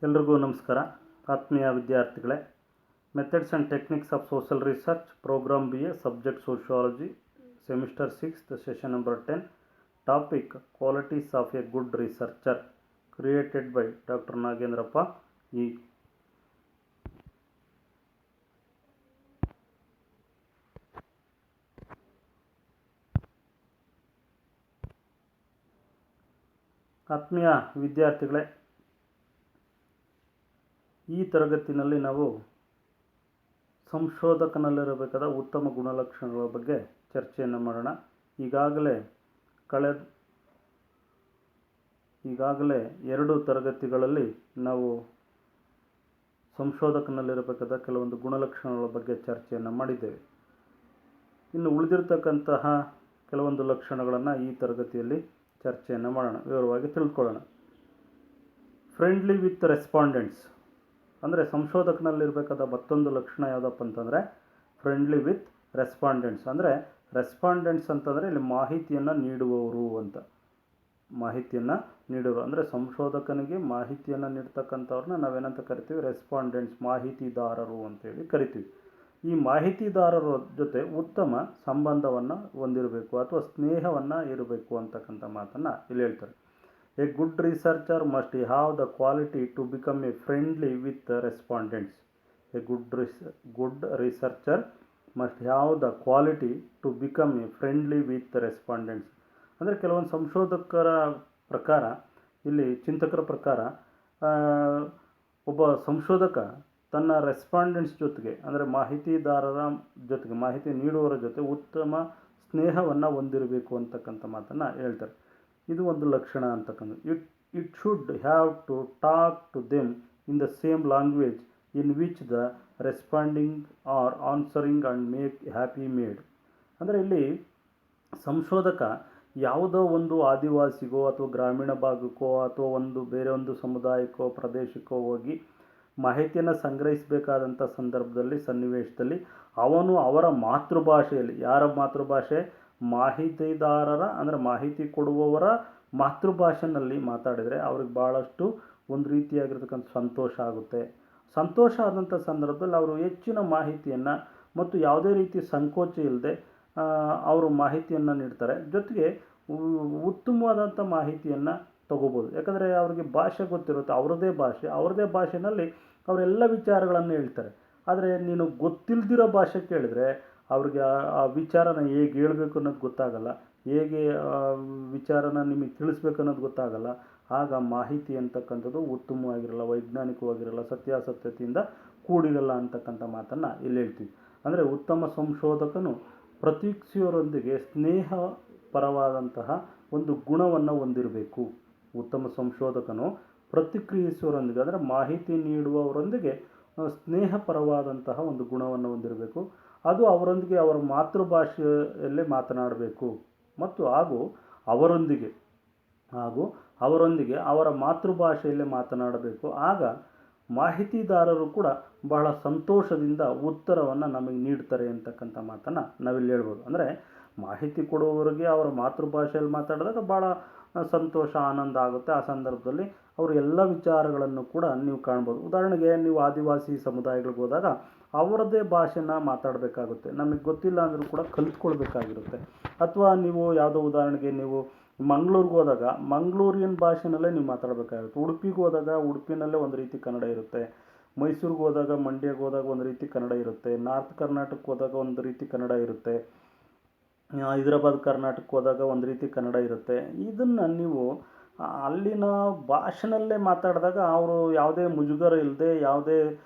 ಎಲ್ರಿಗೂ ನಮಸ್ಕಾರ. ಆತ್ಮೀಯ ವಿದ್ಯಾರ್ಥಿಗಳೇ, methods and techniques of social research program BA subject sociology semester 6 session number 10 topic qualities of a good researcher created by doctor Nagendrappa E. ಆತ್ಮೀಯ ವಿದ್ಯಾರ್ಥಿಗಳೇ, ಈ ತರಗತಿಯಲ್ಲಿ ನಾವು ಸಂಶೋಧಕನಲ್ಲಿರಬೇಕಾದ ಉತ್ತಮ ಗುಣಲಕ್ಷಣಗಳ ಬಗ್ಗೆ ಚರ್ಚೆಯನ್ನು ಮಾಡೋಣ. ಈಗಾಗಲೇ 2 ತರಗತಿಗಳಲ್ಲಿ ನಾವು ಸಂಶೋಧಕನಲ್ಲಿರಬೇಕಾದ ಕೆಲವೊಂದು ಗುಣಲಕ್ಷಣಗಳ ಬಗ್ಗೆ ಚರ್ಚೆಯನ್ನು ಮಾಡಿದ್ದೇವೆ. ಇನ್ನು ಉಳಿದಿರತಕ್ಕಂತಹ ಕೆಲವೊಂದು ಲಕ್ಷಣಗಳನ್ನು ಈ ತರಗತಿಯಲ್ಲಿ ಚರ್ಚೆಯನ್ನು ಮಾಡೋಣ, ವಿವರವಾಗಿ ತಿಳ್ಕೊಳ್ಳೋಣ. ಫ್ರೆಂಡ್ಲಿ ವಿತ್ ರೆಸ್ಪಾಂಡೆಂಟ್ಸ್ ಅಂದರೆ ಸಂಶೋಧಕನಲ್ಲಿರಬೇಕಾದ ಮತ್ತೊಂದು ಲಕ್ಷಣ ಯಾವುದಪ್ಪ ಅಂತಂದರೆ ಫ್ರೆಂಡ್ಲಿ ವಿತ್ ರೆಸ್ಪಾಂಡೆಂಟ್ಸ್. ಅಂದರೆ ರೆಸ್ಪಾಂಡೆಂಟ್ಸ್ ಅಂತಂದರೆ ಇಲ್ಲಿ ಮಾಹಿತಿಯನ್ನು ನೀಡುವವರು ಅಂತ. ಮಾಹಿತಿಯನ್ನು ನೀಡುವರು ಅಂದರೆ ಸಂಶೋಧಕನಿಗೆ ಮಾಹಿತಿಯನ್ನು ನೀಡ್ತಕ್ಕಂಥವ್ರನ್ನ ನಾವೇನಂತ ಕರಿತೀವಿ? ರೆಸ್ಪಾಂಡೆಂಟ್ಸ್, ಮಾಹಿತಿದಾರರು ಅಂತೇಳಿ ಕರಿತೀವಿ. ಈ ಮಾಹಿತಿದಾರರ ಜೊತೆ ಉತ್ತಮ ಸಂಬಂಧವನ್ನು ಹೊಂದಿರಬೇಕು ಅಥವಾ ಸ್ನೇಹವನ್ನು ಇರಬೇಕು ಅಂತಕ್ಕಂಥ ಮಾತನ್ನು ಇಲ್ಲಿ ಹೇಳ್ತಾರೆ. A good researcher must have the quality to become a friendly with the respondents. A good researcher must have the quality to become a friendly with the respondents. ಅಂದರೆ ಕೆಲವೊಂದು ಸಂಶೋಧಕರ ಪ್ರಕಾರ, ಇಲ್ಲಿ ಚಿಂತಕರ ಪ್ರಕಾರ, ಒಬ್ಬ ಸಂಶೋಧಕ ತನ್ನ ರೆಸ್ಪಾಂಡೆಂಟ್ಸ್ ಜೊತೆಗೆ ಅಂದರೆ ಮಾಹಿತಿದಾರರ ಜೊತೆಗೆ, ಮಾಹಿತಿ ನೀಡುವವರ ಜೊತೆ ಉತ್ತಮ ಸ್ನೇಹವನ್ನು ಹೊಂದಿರಬೇಕು ಅಂತಕ್ಕಂಥ ಮಾತನ್ನು ಹೇಳ್ತಾರೆ. ಇದು ಒಂದು ಲಕ್ಷಣ ಅಂತಕ್ಕಂಥದ್ದು. It should have to talk to them in the same language in which the responding or answering and make happy made. ಅಂದರೆ ಇಲ್ಲಿ ಸಂಶೋಧಕ ಯಾವುದೋ ಒಂದು ಆದಿವಾಸಿಗೋ ಅಥವಾ ಗ್ರಾಮೀಣ ಭಾಗಕ್ಕೋ ಅಥವಾ ಬೇರೆ ಒಂದು ಸಮುದಾಯಕ್ಕೋ ಪ್ರದೇಶಕ್ಕೋ ಹೋಗಿ ಮಾಹಿತಿಯನ್ನು ಸಂಗ್ರಹಿಸಬೇಕಾದಂಥ ಸಂದರ್ಭದಲ್ಲಿ, ಸನ್ನಿವೇಶದಲ್ಲಿ ಅವನು ಅವರ ಮಾತೃಭಾಷೆಯಲ್ಲಿ, ಯಾರ ಮಾತೃಭಾಷೆ? ಮಾಹಿತಿದಾರರ ಅಂದರೆ ಮಾಹಿತಿ ಕೊಡುವವರ ಮಾತೃಭಾಷೆಯಲ್ಲಿ ಮಾತಾಡಿದರೆ ಅವ್ರಿಗೆ ಭಾಳಷ್ಟು ಒಂದು ರೀತಿಯಾಗಿರ್ತಕ್ಕಂಥ ಸಂತೋಷ ಆಗುತ್ತೆ. ಸಂತೋಷ ಆದಂಥ ಸಂದರ್ಭದಲ್ಲಿ ಅವರು ಹೆಚ್ಚಿನ ಮಾಹಿತಿಯನ್ನು ಮತ್ತು ಯಾವುದೇ ರೀತಿ ಸಂಕೋಚ ಇಲ್ಲದೆ ಅವರು ಮಾಹಿತಿಯನ್ನು ನೀಡ್ತಾರೆ. ಜೊತೆಗೆ ಉತ್ತಮವಾದಂಥ ಮಾಹಿತಿಯನ್ನು ತಗೋಬೋದು. ಯಾಕಂದರೆ ಅವ್ರಿಗೆ ಭಾಷೆ ಗೊತ್ತಿರುತ್ತೆ, ಅವ್ರದ್ದೇ ಭಾಷೆಯಲ್ಲಿ ಅವರೆಲ್ಲ ವಿಚಾರಗಳನ್ನು ಹೇಳ್ತಾರೆ. ಆದರೆ ನೀನು ಗೊತ್ತಿಲ್ಲದಿರೋ ಭಾಷೆ ಕೇಳಿದರೆ ಅವ್ರಿಗೆ ಆ ವಿಚಾರನ ಹೇಗೆ ಹೇಳಬೇಕು ಅನ್ನೋದು ಗೊತ್ತಾಗಲ್ಲ, ಹೇಗೆ ವಿಚಾರನ ನಿಮಗೆ ತಿಳಿಸ್ಬೇಕು ಅನ್ನೋದು ಗೊತ್ತಾಗಲ್ಲ. ಆಗ ಮಾಹಿತಿ ಅಂತಕ್ಕಂಥದ್ದು ಉತ್ತಮವಾಗಿರಲ್ಲ, ವೈಜ್ಞಾನಿಕವಾಗಿರಲ್ಲ, ಸತ್ಯಾಸತ್ಯತೆಯಿಂದ ಕೂಡಿರಲ್ಲ ಅಂತಕ್ಕಂಥ ಮಾತನ್ನು ಇಲ್ಲಿ ಹೇಳ್ತೀವಿ. ಅಂದರೆ ಉತ್ತಮ ಸಂಶೋಧಕನು ಪ್ರತೀಕ್ಷೆಯವರೊಂದಿಗೆ ಸ್ನೇಹಪರವಾದಂತಹ ಒಂದು ಗುಣವನ್ನು ಹೊಂದಿರಬೇಕು. ಉತ್ತಮ ಸಂಶೋಧಕನು ಪ್ರತಿಕ್ರಿಯಿಸುವವರೊಂದಿಗೆ ಅಂದರೆ ಮಾಹಿತಿ ನೀಡುವವರೊಂದಿಗೆ ಸ್ನೇಹಪರವಾದಂತಹ ಒಂದು ಗುಣವನ್ನು ಹೊಂದಿರಬೇಕು. ಅದು ಅವರೊಂದಿಗೆ ಅವರ ಮಾತೃಭಾಷೆಯಲ್ಲೇ ಮಾತನಾಡಬೇಕು ಮತ್ತು ಅವರೊಂದಿಗೆ ಅವರ ಮಾತೃಭಾಷೆಯಲ್ಲೇ ಮಾತನಾಡಬೇಕು. ಆಗ ಮಾಹಿತಿದಾರರು ಕೂಡ ಬಹಳ ಸಂತೋಷದಿಂದ ಉತ್ತರವನ್ನು ನಮಗೆ ನೀಡ್ತಾರೆ ಅಂತಕ್ಕಂಥ ಮಾತನ್ನು ನಾವಿಲ್ಲಿ ಹೇಳ್ಬೋದು. ಅಂದರೆ ಮಾಹಿತಿ ಕೊಡುವವರಿಗೆ ಅವರ ಮಾತೃಭಾಷೆಯಲ್ಲಿ ಮಾತಾಡಿದಾಗ ಭಾಳ ಸಂತೋಷ, ಆನಂದ ಆಗುತ್ತೆ. ಆ ಸಂದರ್ಭದಲ್ಲಿ ಅವರು ಎಲ್ಲ ವಿಚಾರಗಳನ್ನು ಕೂಡ ನೀವು ಕಾಣ್ಬೋದು. ಉದಾಹರಣೆಗೆ ನೀವು ಆದಿವಾಸಿ ಸಮುದಾಯಗಳಿಗೆ ಹೋದಾಗ ಅವರದ್ದೇ ಭಾಷೆನ ಮಾತಾಡಬೇಕಾಗುತ್ತೆ. ನಮಗೆ ಗೊತ್ತಿಲ್ಲ ಅಂದರೂ ಕೂಡ ಕಲಿತ್ಕೊಳ್ಬೇಕಾಗಿರುತ್ತೆ. ಅಥವಾ ನೀವು ಯಾವುದೋ ಉದಾಹರಣೆಗೆ ನೀವು ಮಂಗಳೂರಿಗೆ ಹೋದಾಗ ಮಂಗಳೂರಿನ ಭಾಷೆನಲ್ಲೇ ನೀವು ಮಾತಾಡಬೇಕಾಗುತ್ತೆ. ಉಡುಪಿಗೆ ಹೋದಾಗ ಉಡುಪಿನಲ್ಲೇ ಒಂದು ರೀತಿ ಕನ್ನಡ ಇರುತ್ತೆ. ಮೈಸೂರಿಗೆ ಹೋದಾಗ, ಮಂಡ್ಯಕ್ಕೆ ಹೋದಾಗ ಒಂದು ರೀತಿ ಕನ್ನಡ ಇರುತ್ತೆ. ನಾರ್ತ್ ಕರ್ನಾಟಕಕ್ಕೆ ಹೋದಾಗ ಒಂದು ರೀತಿ ಕನ್ನಡ ಇರುತ್ತೆ. ಹೈದರಾಬಾದ್ ಕರ್ನಾಟಕಕ್ಕೆ ಹೋದಾಗ ಒಂದು ರೀತಿ ಕನ್ನಡ ಇರುತ್ತೆ. ಇದನ್ನು ನೀವು ಅಲ್ಲಿನ ಭಾಷೆನಲ್ಲೇ ಮಾತಾಡಿದಾಗ ಅವರು ಯಾವುದೇ ಮುಜುಗರ ಇಲ್ಲದೆ, ಯಾವುದೇ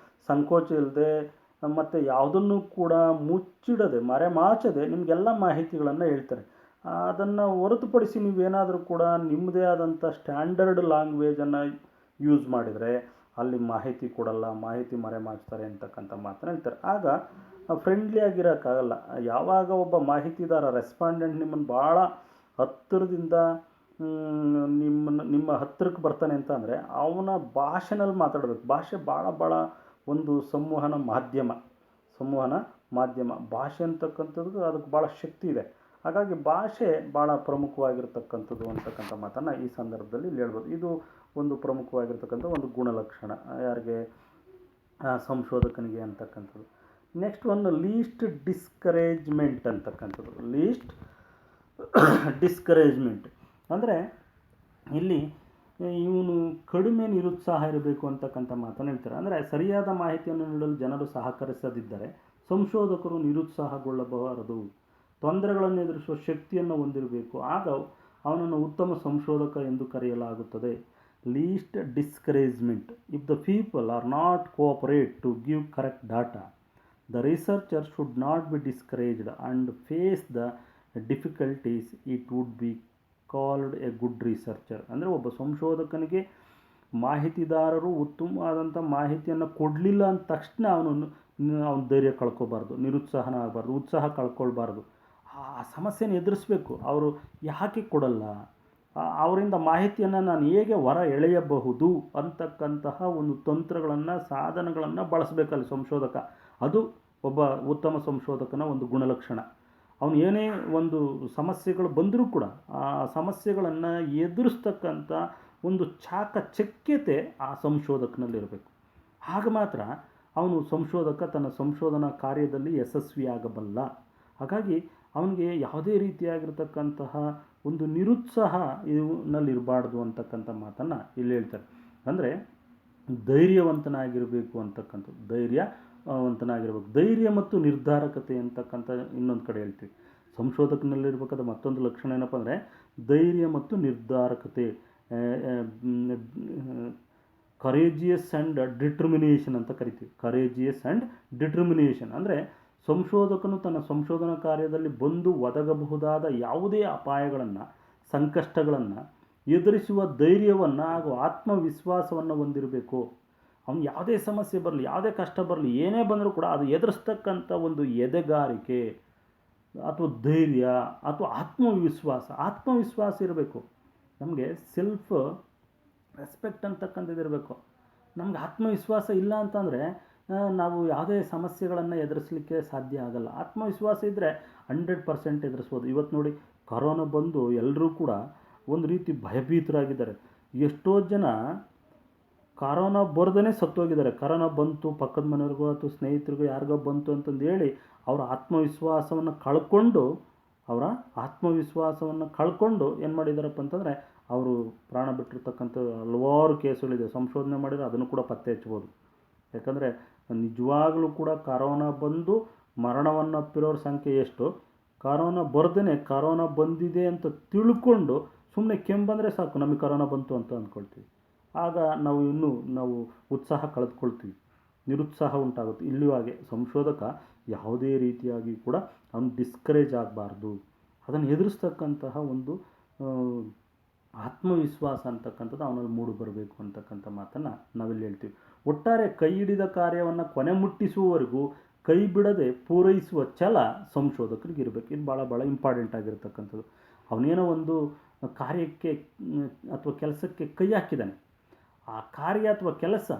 ಸಂಕೋಚ ಇಲ್ಲದೆ ಮತ್ತು ಯಾವುದನ್ನು ಕೂಡ ಮುಚ್ಚಿಡದೆ, ಮರೆಮಾಚದೆ ನಿಮಗೆಲ್ಲ ಮಾಹಿತಿಗಳನ್ನು ಹೇಳ್ತಾರೆ. ಅದನ್ನು ಹೊರತುಪಡಿಸಿ ನೀವೇನಾದರೂ ಕೂಡ ನಿಮ್ಮದೇ ಆದಂಥ ಸ್ಟ್ಯಾಂಡರ್ಡ್ ಲ್ಯಾಂಗ್ವೇಜನ್ನು ಯೂಸ್ ಮಾಡಿದರೆ ಅಲ್ಲಿ ಮಾಹಿತಿ ಕೊಡಲ್ಲ, ಮಾಹಿತಿ ಮರೆಮಾಚ್ತಾರೆ ಅಂತಕ್ಕಂಥ ಮಾತನ್ನು ಹೇಳ್ತಾರೆ. ಆಗ ಫ್ರೆಂಡ್ಲಿ ಆಗಿರೋಕ್ಕಾಗಲ್ಲ. ಯಾವಾಗ ಒಬ್ಬ ಮಾಹಿತಿದಾರ ರೆಸ್ಪಾಂಡೆಂಟ್ ನಿಮ್ಮನ್ನು ಭಾಳ ಹತ್ತಿರದಿಂದ ನಿಮ್ಮ ಹತ್ತಿರಕ್ಕೆ ಬರ್ತಾನೆ ಅಂತ ಅಂದರೆ ಅವನ ಭಾಷೆನಲ್ಲಿ ಮಾತಾಡಬೇಕು. ಭಾಷೆ ಭಾಳ ಒಂದು ಸಂವಹನ ಮಾಧ್ಯಮ. ಭಾಷೆ ಅಂತಕ್ಕಂಥದ್ದು ಅದಕ್ಕೆ ಭಾಳ ಶಕ್ತಿ ಇದೆ. ಹಾಗಾಗಿ ಭಾಷೆ ಭಾಳ ಪ್ರಮುಖವಾಗಿರ್ತಕ್ಕಂಥದ್ದು ಅಂತಕ್ಕಂಥ ಮಾತನ್ನು ಈ ಸಂದರ್ಭದಲ್ಲಿ ಹೇಳ್ಬೋದು. ಇದು ಒಂದು ಪ್ರಮುಖವಾಗಿರ್ತಕ್ಕಂಥ ಒಂದು ಗುಣಲಕ್ಷಣ ಯಾರಿಗೆ, ಸಂಶೋಧಕನಿಗೆ ಅಂತಕ್ಕಂಥದ್ದು. ನೆಕ್ಸ್ಟ್ ಒಂದು ಲೀಸ್ಟ್ ಡಿಸ್ಕರೇಜ್ಮೆಂಟ್ ಅಂತಕ್ಕಂಥದ್ದು. ಲೀಸ್ಟ್ ಡಿಸ್ಕರೇಜ್ಮೆಂಟ್ ಅಂದರೆ ಇಲ್ಲಿ ಇವನು ಕಡಿಮೆ ನಿರುತ್ಸಾಹ ಇರಬೇಕು ಅಂತಕ್ಕಂಥ ಮಾತನ್ನು ಹೇಳ್ತಾರೆ. ಅಂದರೆ ಸರಿಯಾದ ಮಾಹಿತಿಯನ್ನು ನೀಡಲು ಜನರು ಸಹಕರಿಸದಿದ್ದರೆ ಸಂಶೋಧಕರು ನಿರುತ್ಸಾಹಗೊಳ್ಳಬಾರದು, ತೊಂದರೆಗಳನ್ನು ಎದುರಿಸುವ ಶಕ್ತಿಯನ್ನು ಹೊಂದಿರಬೇಕು, ಆಗ ಅವನನ್ನು ಉತ್ತಮ ಸಂಶೋಧಕ ಎಂದು ಕರೆಯಲಾಗುತ್ತದೆ. Least discouragement: if the people are not cooperate to give correct data, the researcher should not be discouraged and face the difficulties, it would be called a good researcher. ಅಂದರೆ ಒಬ್ಬ ಸಂಶೋಧಕನಿಗೆ ಮಾಹಿತಿದಾರರು ಉತ್ತಮವಾದಂಥ ಮಾಹಿತಿಯನ್ನು ಕೊಡಲಿಲ್ಲ ಅಂದ ತಕ್ಷಣ ಅವನು ಧೈರ್ಯ ಕಳ್ಕೊಬಾರ್ದು, ನಿರುತ್ಸಾಹನ ಆಗಬಾರ್ದು, ಉತ್ಸಾಹ ಕಳ್ಕೊಳ್ಬಾರ್ದು. ಆ ಸಮಸ್ಯೆನ ಎದುರಿಸಬೇಕು. ಅವರು ಯಾಕೆ ಕೊಡಲ್ಲ, ಅವರಿಂದ ಮಾಹಿತಿಯನ್ನು ನಾನು ಹೇಗೆ ಹೊರ ಎಳೆಯಬಹುದು ಅಂತಕ್ಕಂತಹ ಒಂದು ತಂತ್ರಗಳನ್ನು, ಸಾಧನಗಳನ್ನು ಬಳಸಬೇಕಲ್ಲಿ ಸಂಶೋಧಕ. ಅದು ಒಬ್ಬ ಉತ್ತಮ ಸಂಶೋಧಕನ ಒಂದು ಗುಣಲಕ್ಷಣ. ಅವನು ಏನೇ ಒಂದು ಸಮಸ್ಯೆಗಳು ಬಂದರೂ ಕೂಡ ಆ ಸಮಸ್ಯೆಗಳನ್ನು ಎದುರಿಸ್ತಕ್ಕಂಥ ಒಂದು ಚಾಕಚಕ್ಯತೆ ಆ ಸಂಶೋಧಕನಲ್ಲಿರಬೇಕು. ಆಗ ಮಾತ್ರ ಅವನು ಸಂಶೋಧಕ ತನ್ನ ಸಂಶೋಧನಾ ಕಾರ್ಯದಲ್ಲಿ ಯಶಸ್ವಿಯಾಗಬಲ್ಲ. ಹಾಗಾಗಿ ಅವನಿಗೆ ಯಾವುದೇ ರೀತಿಯಾಗಿರ್ತಕ್ಕಂತಹ ಒಂದು ನಿರುತ್ಸಾಹ ಇವನಲ್ಲಿರಬಾರ್ದು ಅಂತಕ್ಕಂಥ ಮಾತನ್ನು ಇಲ್ಲಿ ಹೇಳ್ತಾರೆ. ಅಂದರೆ ಧೈರ್ಯವಂತನಾಗಿರಬೇಕು ಅಂತಕ್ಕಂಥದ್ದು, ಧೈರ್ಯವಂತನಾಗಿರಬೇಕು. ಧೈರ್ಯ ಮತ್ತು ನಿರ್ಧಾರಕತೆ ಅಂತಕ್ಕಂಥ ಇನ್ನೊಂದು ಕಡೆ ಹೇಳ್ತೀವಿ. ಸಂಶೋಧಕನಲ್ಲಿರಬೇಕಾದ ಮತ್ತೊಂದು ಲಕ್ಷಣ ಏನಪ್ಪ ಅಂದರೆ ಧೈರ್ಯ ಮತ್ತು ನಿರ್ಧಾರಕತೆ, ಕರೇಜಿಯಸ್ ಆ್ಯಂಡ್ ಡಿಟರ್ಮಿನೇಷನ್ ಅಂತ ಕರಿತೀವಿ. ಕರೇಜಿಯಸ್ ಆ್ಯಂಡ್ ಡಿಟರ್ಮಿನೇಷನ್ ಅಂದರೆ ಸಂಶೋಧಕನು ತನ್ನ ಸಂಶೋಧನಾ ಕಾರ್ಯದಲ್ಲಿ ಬಂದು ಒದಗಬಹುದಾದ ಯಾವುದೇ ಅಪಾಯಗಳನ್ನು, ಸಂಕಷ್ಟಗಳನ್ನು ಎದುರಿಸುವ ಧೈರ್ಯವನ್ನು ಹಾಗೂ ಆತ್ಮವಿಶ್ವಾಸವನ್ನು ಹೊಂದಿರಬೇಕು. ಅವನು ಯಾವುದೇ ಸಮಸ್ಯೆ ಬರಲಿ, ಯಾವುದೇ ಕಷ್ಟ ಬರಲಿ, ಏನೇ ಬಂದರೂ ಕೂಡ ಅದು ಎದುರಿಸ್ತಕ್ಕಂಥ ಒಂದು ಎದೆಗಾರಿಕೆ ಅಥವಾ ಧೈರ್ಯ ಅಥವಾ ಆತ್ಮವಿಶ್ವಾಸ ಇರಬೇಕು. ನಮಗೆ ಸೆಲ್ಫ್ ರೆಸ್ಪೆಕ್ಟ್ ಅಂತಕ್ಕಂಥದ್ದು ಇರಬೇಕು. ನಮ್ಗೆ ಆತ್ಮವಿಶ್ವಾಸ ಇಲ್ಲ ಅಂತಂದರೆ ನಾವು ಯಾವುದೇ ಸಮಸ್ಯೆಗಳನ್ನು ಎದುರಿಸಲಿಕ್ಕೆ ಸಾಧ್ಯ ಆಗಲ್ಲ. ಆತ್ಮವಿಶ್ವಾಸ ಇದ್ದರೆ 100% ಎದುರಿಸ್ಬೋದು. ಇವತ್ತು ನೋಡಿ, ಕರೋನಾ ಬಂದು ಎಲ್ಲರೂ ಕೂಡ ಒಂದು ರೀತಿ ಭಯಭೀತರಾಗಿದ್ದಾರೆ. ಎಷ್ಟೋ ಜನ ಕರೋನಾ ಬರ್ದೇ ಸತ್ತೋಗಿದ್ದಾರೆ. ಕರೋನಾ ಬಂತು, ಪಕ್ಕದ ಮನೆಯವ್ರಿಗೋ ಅಥವಾ ಸ್ನೇಹಿತರಿಗೋ ಯಾರಿಗೋ ಬಂತು ಅಂತಂದು ಹೇಳಿ ಅವರ ಆತ್ಮವಿಶ್ವಾಸವನ್ನು ಕಳ್ಕೊಂಡು ಏನು ಮಾಡಿದಾರಪ್ಪ ಅಂತಂದರೆ ಅವರು ಪ್ರಾಣ ಬಿಟ್ಟಿರ್ತಕ್ಕಂಥ ಹಲವಾರು ಕೇಸುಗಳಿದೆ. ಸಂಶೋಧನೆ ಮಾಡಿದರೆ ಅದನ್ನು ಕೂಡ ಪತ್ತೆ ಹಚ್ಬೋದು. ಯಾಕಂದರೆ ನಿಜವಾಗಲೂ ಕೂಡ ಕರೋನಾ ಬಂದು ಮರಣವನ್ನಪ್ಪಿರೋರ ಸಂಖ್ಯೆ ಎಷ್ಟು, ಕರೋನಾ ಬರ್ದೇ ಕರೋನಾ ಬಂದಿದೆ ಅಂತ ತಿಳ್ಕೊಂಡು ಸುಮ್ಮನೆ ಕೆಮ್ಮು ಸಾಕು ನಮಗೆ ಕರೋನಾ ಬಂತು ಅಂತ ಅಂದ್ಕೊಳ್ತೀವಿ. ಆಗ ನಾವು ಉತ್ಸಾಹ ಕಳೆದುಕೊಳ್ತೀವಿ, ನಿರುತ್ಸಾಹ ಉಂಟಾಗುತ್ತೆ. ಇಲ್ಲಿಯೂ ಹಾಗೆ ಸಂಶೋಧಕ ಯಾವುದೇ ರೀತಿಯಾಗಿ ಕೂಡ ಅವನು ಡಿಸ್ಕರೇಜ್ ಆಗಬಾರ್ದು. ಅದನ್ನು ಎದುರಿಸ್ತಕ್ಕಂತಹ ಒಂದು ಆತ್ಮವಿಶ್ವಾಸ ಅಂತಕ್ಕಂಥದ್ದು ಅವನಲ್ಲಿ ಮೂಡಿ ಬರಬೇಕು ಅಂತಕ್ಕಂಥ ಮಾತನ್ನು ನಾವಿಲ್ಲಿ ಹೇಳ್ತೀವಿ. ಒಟ್ಟಾರೆ ಕೈ ಹಿಡಿದ ಕಾರ್ಯವನ್ನು ಕೊನೆ ಮುಟ್ಟಿಸುವವರೆಗೂ ಕೈ ಬಿಡದೆ ಪೂರೈಸುವ ಛಲ ಸಂಶೋಧಕರಿಗೆ ಇರಬೇಕು. ಇದು ಭಾಳ ಇಂಪಾರ್ಟೆಂಟ್ ಆಗಿರ್ತಕ್ಕಂಥದ್ದು. ಅವನೇನೋ ಒಂದು ಕಾರ್ಯಕ್ಕೆ ಅಥವಾ ಕೆಲಸಕ್ಕೆ ಕೈ ಹಾಕಿದ್ದಾನೆ, ಆ ಕಾರ್ಯ ಅಥವಾ ಕೆಲಸ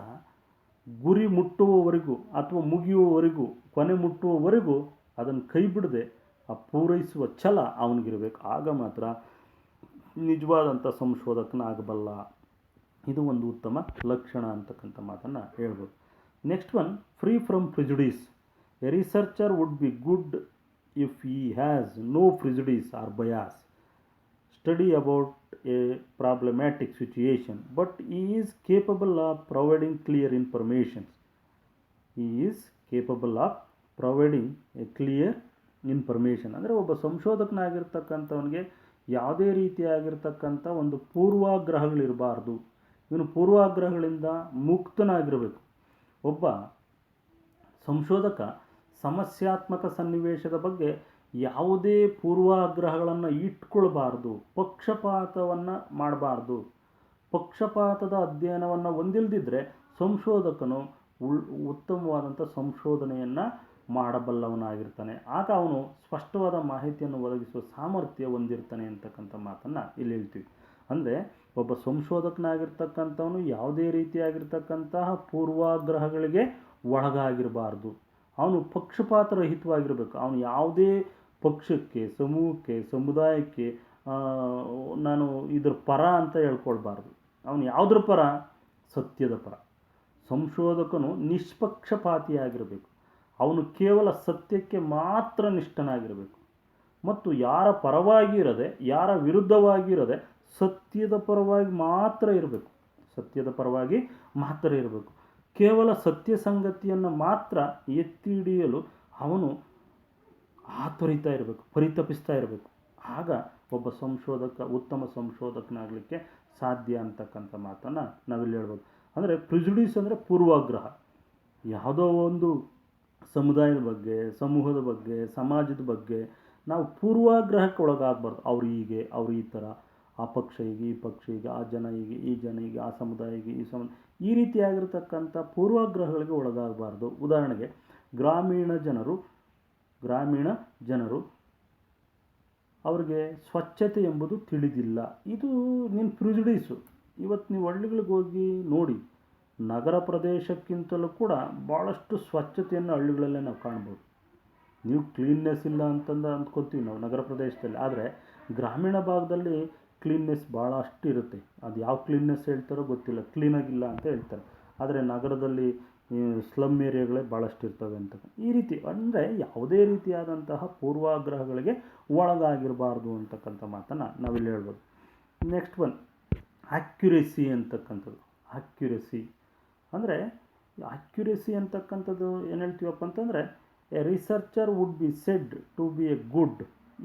ಗುರಿ ಮುಟ್ಟುವವರೆಗೂ ಅಥವಾ ಮುಗಿಯುವವರೆಗೂ, ಕೊನೆ ಮುಟ್ಟುವವರೆಗೂ ಅದನ್ನು ಕೈ ಬಿಡದೆ ಆ ಪೂರೈಸುವ ಛಲ ಅವನಿಗಿರಬೇಕು. ಆಗ ಮಾತ್ರ ನಿಜವಾದಂಥ ಸಂಶೋಧಕನಾಗಬಲ್ಲ. ಇದು ಒಂದು ಉತ್ತಮ ಲಕ್ಷಣ ಅಂತಕ್ಕಂಥ ಮಾತನ್ನು ಹೇಳ್ಬೋದು. Next one, free from prejudice. A researcher would be good ಇಫ್ he has no prejudice or bias. Study about a problematic situation, but he is capable of providing clear information. ಅಂದರೆ ಒಬ್ಬ ಸಂಶೋಧಕನಾಗಿರ್ತಕ್ಕಂಥವನಿಗೆ ಯಾವುದೇ ರೀತಿಯಾಗಿರ್ತಕ್ಕಂಥ ಒಂದು ಪೂರ್ವಾಗ್ರಹಗಳಿರಬಾರ್ದು. ಇವನು ಪೂರ್ವಾಗ್ರಹಗಳಿಂದ ಮುಕ್ತನಾಗಿರಬೇಕು. ಒಬ್ಬ ಸಂಶೋಧಕ ಸಮಸ್ಯಾತ್ಮಕ ಸನ್ನಿವೇಶದ ಬಗ್ಗೆ ಯಾವುದೇ ಪೂರ್ವಾಗ್ರಹಗಳನ್ನು ಇಟ್ಕೊಳ್ಬಾರ್ದು, ಪಕ್ಷಪಾತವನ್ನು ಮಾಡಬಾರ್ದು. ಪಕ್ಷಪಾತದ ಅಧ್ಯಯನವನ್ನು ಹೊಂದಿಲ್ಲದಿದ್ದರೆ ಸಂಶೋಧಕನು ಉತ್ತಮವಾದಂಥ ಸಂಶೋಧನೆಯನ್ನು ಮಾಡಬಲ್ಲವನಾಗಿರ್ತಾನೆ. ಆಗ ಅವನು ಸ್ಪಷ್ಟವಾದ ಮಾಹಿತಿಯನ್ನು ಒದಗಿಸುವ ಸಾಮರ್ಥ್ಯ ಹೊಂದಿರ್ತಾನೆ ಅಂತಕ್ಕಂಥ ಮಾತನ್ನು ಇಲ್ಲಿ ಹೇಳ್ತೀವಿ. ಅಂದರೆ ಒಬ್ಬ ಸಂಶೋಧಕನಾಗಿರ್ತಕ್ಕಂಥವನು ಯಾವುದೇ ರೀತಿಯಾಗಿರ್ತಕ್ಕಂತಹ ಪೂರ್ವಾಗ್ರಹಗಳಿಗೆ ಒಳಗಾಗಿರಬಾರ್ದು. ಅವನು ಪಕ್ಷಪಾತರಹಿತವಾಗಿರಬೇಕು. ಅವನು ಯಾವುದೇ ಪಕ್ಷಕ್ಕೆ, ಸಮೂಹಕ್ಕೆ, ಸಮುದಾಯಕ್ಕೆ ನಾನು ಇದ್ರ ಪರ ಅಂತ ಹೇಳ್ಕೊಳ್ಬಾರ್ದು. ಅವನು ಯಾವುದ್ರ ಪರ? ಸತ್ಯದ ಪರ. ಸಂಶೋಧಕನು ನಿಷ್ಪಕ್ಷಪಾತಿಯಾಗಿರಬೇಕು. ಅವನು ಕೇವಲ ಸತ್ಯಕ್ಕೆ ಮಾತ್ರ ನಿಷ್ಠನಾಗಿರಬೇಕು ಮತ್ತು ಯಾರ ಪರವಾಗಿ ಇರದೆ, ಯಾರ ವಿರುದ್ಧವಾಗಿ ಇರದೆ ಸತ್ಯದ ಪರವಾಗಿ ಮಾತ್ರ ಇರಬೇಕು. ಸತ್ಯದ ಪರವಾಗಿ ಮಾತ್ರ ಇರಬೇಕು. ಕೇವಲ ಸತ್ಯ ಸಂಗತಿಯನ್ನು ಮಾತ್ರ ಎತ್ತಿ ಹಿಡಿಯಲು ಅವನು ಆತುರಿತಾ ಇರಬೇಕು, ಪರಿತಪಿಸ್ತಾ ಇರಬೇಕು. ಆಗ ಒಬ್ಬ ಸಂಶೋಧಕ ಉತ್ತಮ ಸಂಶೋಧಕನಾಗಲಿಕ್ಕೆ ಸಾಧ್ಯ ಅಂತಕ್ಕಂಥ ಮಾತನ್ನು ನಾವಿಲ್ಲಿ ಹೇಳ್ಬೋದು. ಅಂದರೆ ಪ್ರಿಜುಡಿಸ್ ಅಂದರೆ ಪೂರ್ವಾಗ್ರಹ. ಯಾವುದೋ ಒಂದು ಸಮುದಾಯದ ಬಗ್ಗೆ, ಸಮೂಹದ ಬಗ್ಗೆ, ಸಮಾಜದ ಬಗ್ಗೆ ನಾವು ಪೂರ್ವಾಗ್ರಹಕ್ಕೆ ಒಳಗಾಗಬಾರ್ದು. ಅವ್ರು ಹೀಗೆ, ಅವ್ರು ಈ ಥರ, ಆ ಪಕ್ಷ ಹೀಗೆ, ಈ ಪಕ್ಷ ಹೀಗೆ, ಆ ಜನ ಹೀಗೆ, ಈ ಜನ ಹೀಗೆ, ಆ ಸಮುದಾಯ ಹೀಗೆ, ಈ ರೀತಿಯಾಗಿರ್ತಕ್ಕಂಥ ಪೂರ್ವಾಗ್ರಹಗಳಿಗೆ ಒಳಗಾಗಬಾರ್ದು. ಉದಾಹರಣೆಗೆ ಗ್ರಾಮೀಣ ಜನರು ಅವ್ರಿಗೆ ಸ್ವಚ್ಛತೆ ಎಂಬುದು ತಿಳಿದಿಲ್ಲ. ಇದು ನಿನ್ನ ಪ್ರಿಜುಡೀಸು. ಇವತ್ತು ನೀವು ಹಳ್ಳಿಗಳಿಗೆ ಹೋಗಿ ನೋಡಿ, ನಗರ ಪ್ರದೇಶಕ್ಕಿಂತಲೂ ಕೂಡ ಭಾಳಷ್ಟು ಸ್ವಚ್ಛತೆಯನ್ನು ಹಳ್ಳಿಗಳಲ್ಲೇ ನಾವು ಕಾಣ್ಬೋದು. ನೀವು ಕ್ಲೀನ್ನೆಸ್ ಇಲ್ಲ ಅಂದ್ಕೊತೀವಿ ನಾವು ನಗರ ಪ್ರದೇಶದಲ್ಲಿ. ಆದರೆ ಗ್ರಾಮೀಣ ಭಾಗದಲ್ಲಿ ಕ್ಲೀನ್ನೆಸ್ ಭಾಳಷ್ಟು ಇರುತ್ತೆ. ಅದು ಯಾವ ಕ್ಲೀನ್ನೆಸ್ ಹೇಳ್ತಾರೋ ಗೊತ್ತಿಲ್ಲ, ಕ್ಲೀನಾಗಿಲ್ಲ ಅಂತ ಹೇಳ್ತಾರೆ. ಆದರೆ ನಗರದಲ್ಲಿ ಸ್ಲಮ್ ಏರಿಯಾಗಳೇ ಭಾಳಷ್ಟು ಇರ್ತವೆ ಅಂತ. ಈ ರೀತಿ ಅಂದರೆ ಯಾವುದೇ ರೀತಿಯಾದಂತಹ ಪೂರ್ವಾಗ್ರಹಗಳಿಗೆ ಒಳಗಾಗಿರಬಾರ್ದು ಅಂತಕ್ಕಂಥ ಮಾತನ್ನು ನಾವಿಲ್ಲಿ ಹೇಳ್ಬೋದು. ನೆಕ್ಸ್ಟ್ ಒನ್ ಆ್ಯಕ್ಯುರೇಸಿ ಅಂತಕ್ಕಂಥದ್ದು. ಆ್ಯಕ್ಯುರೇಸಿ ಅಂತಕ್ಕಂಥದ್ದು ಏನು ಹೇಳ್ತೀವಪ್ಪ ಅಂತಂದರೆ, a researcher would be said to be a good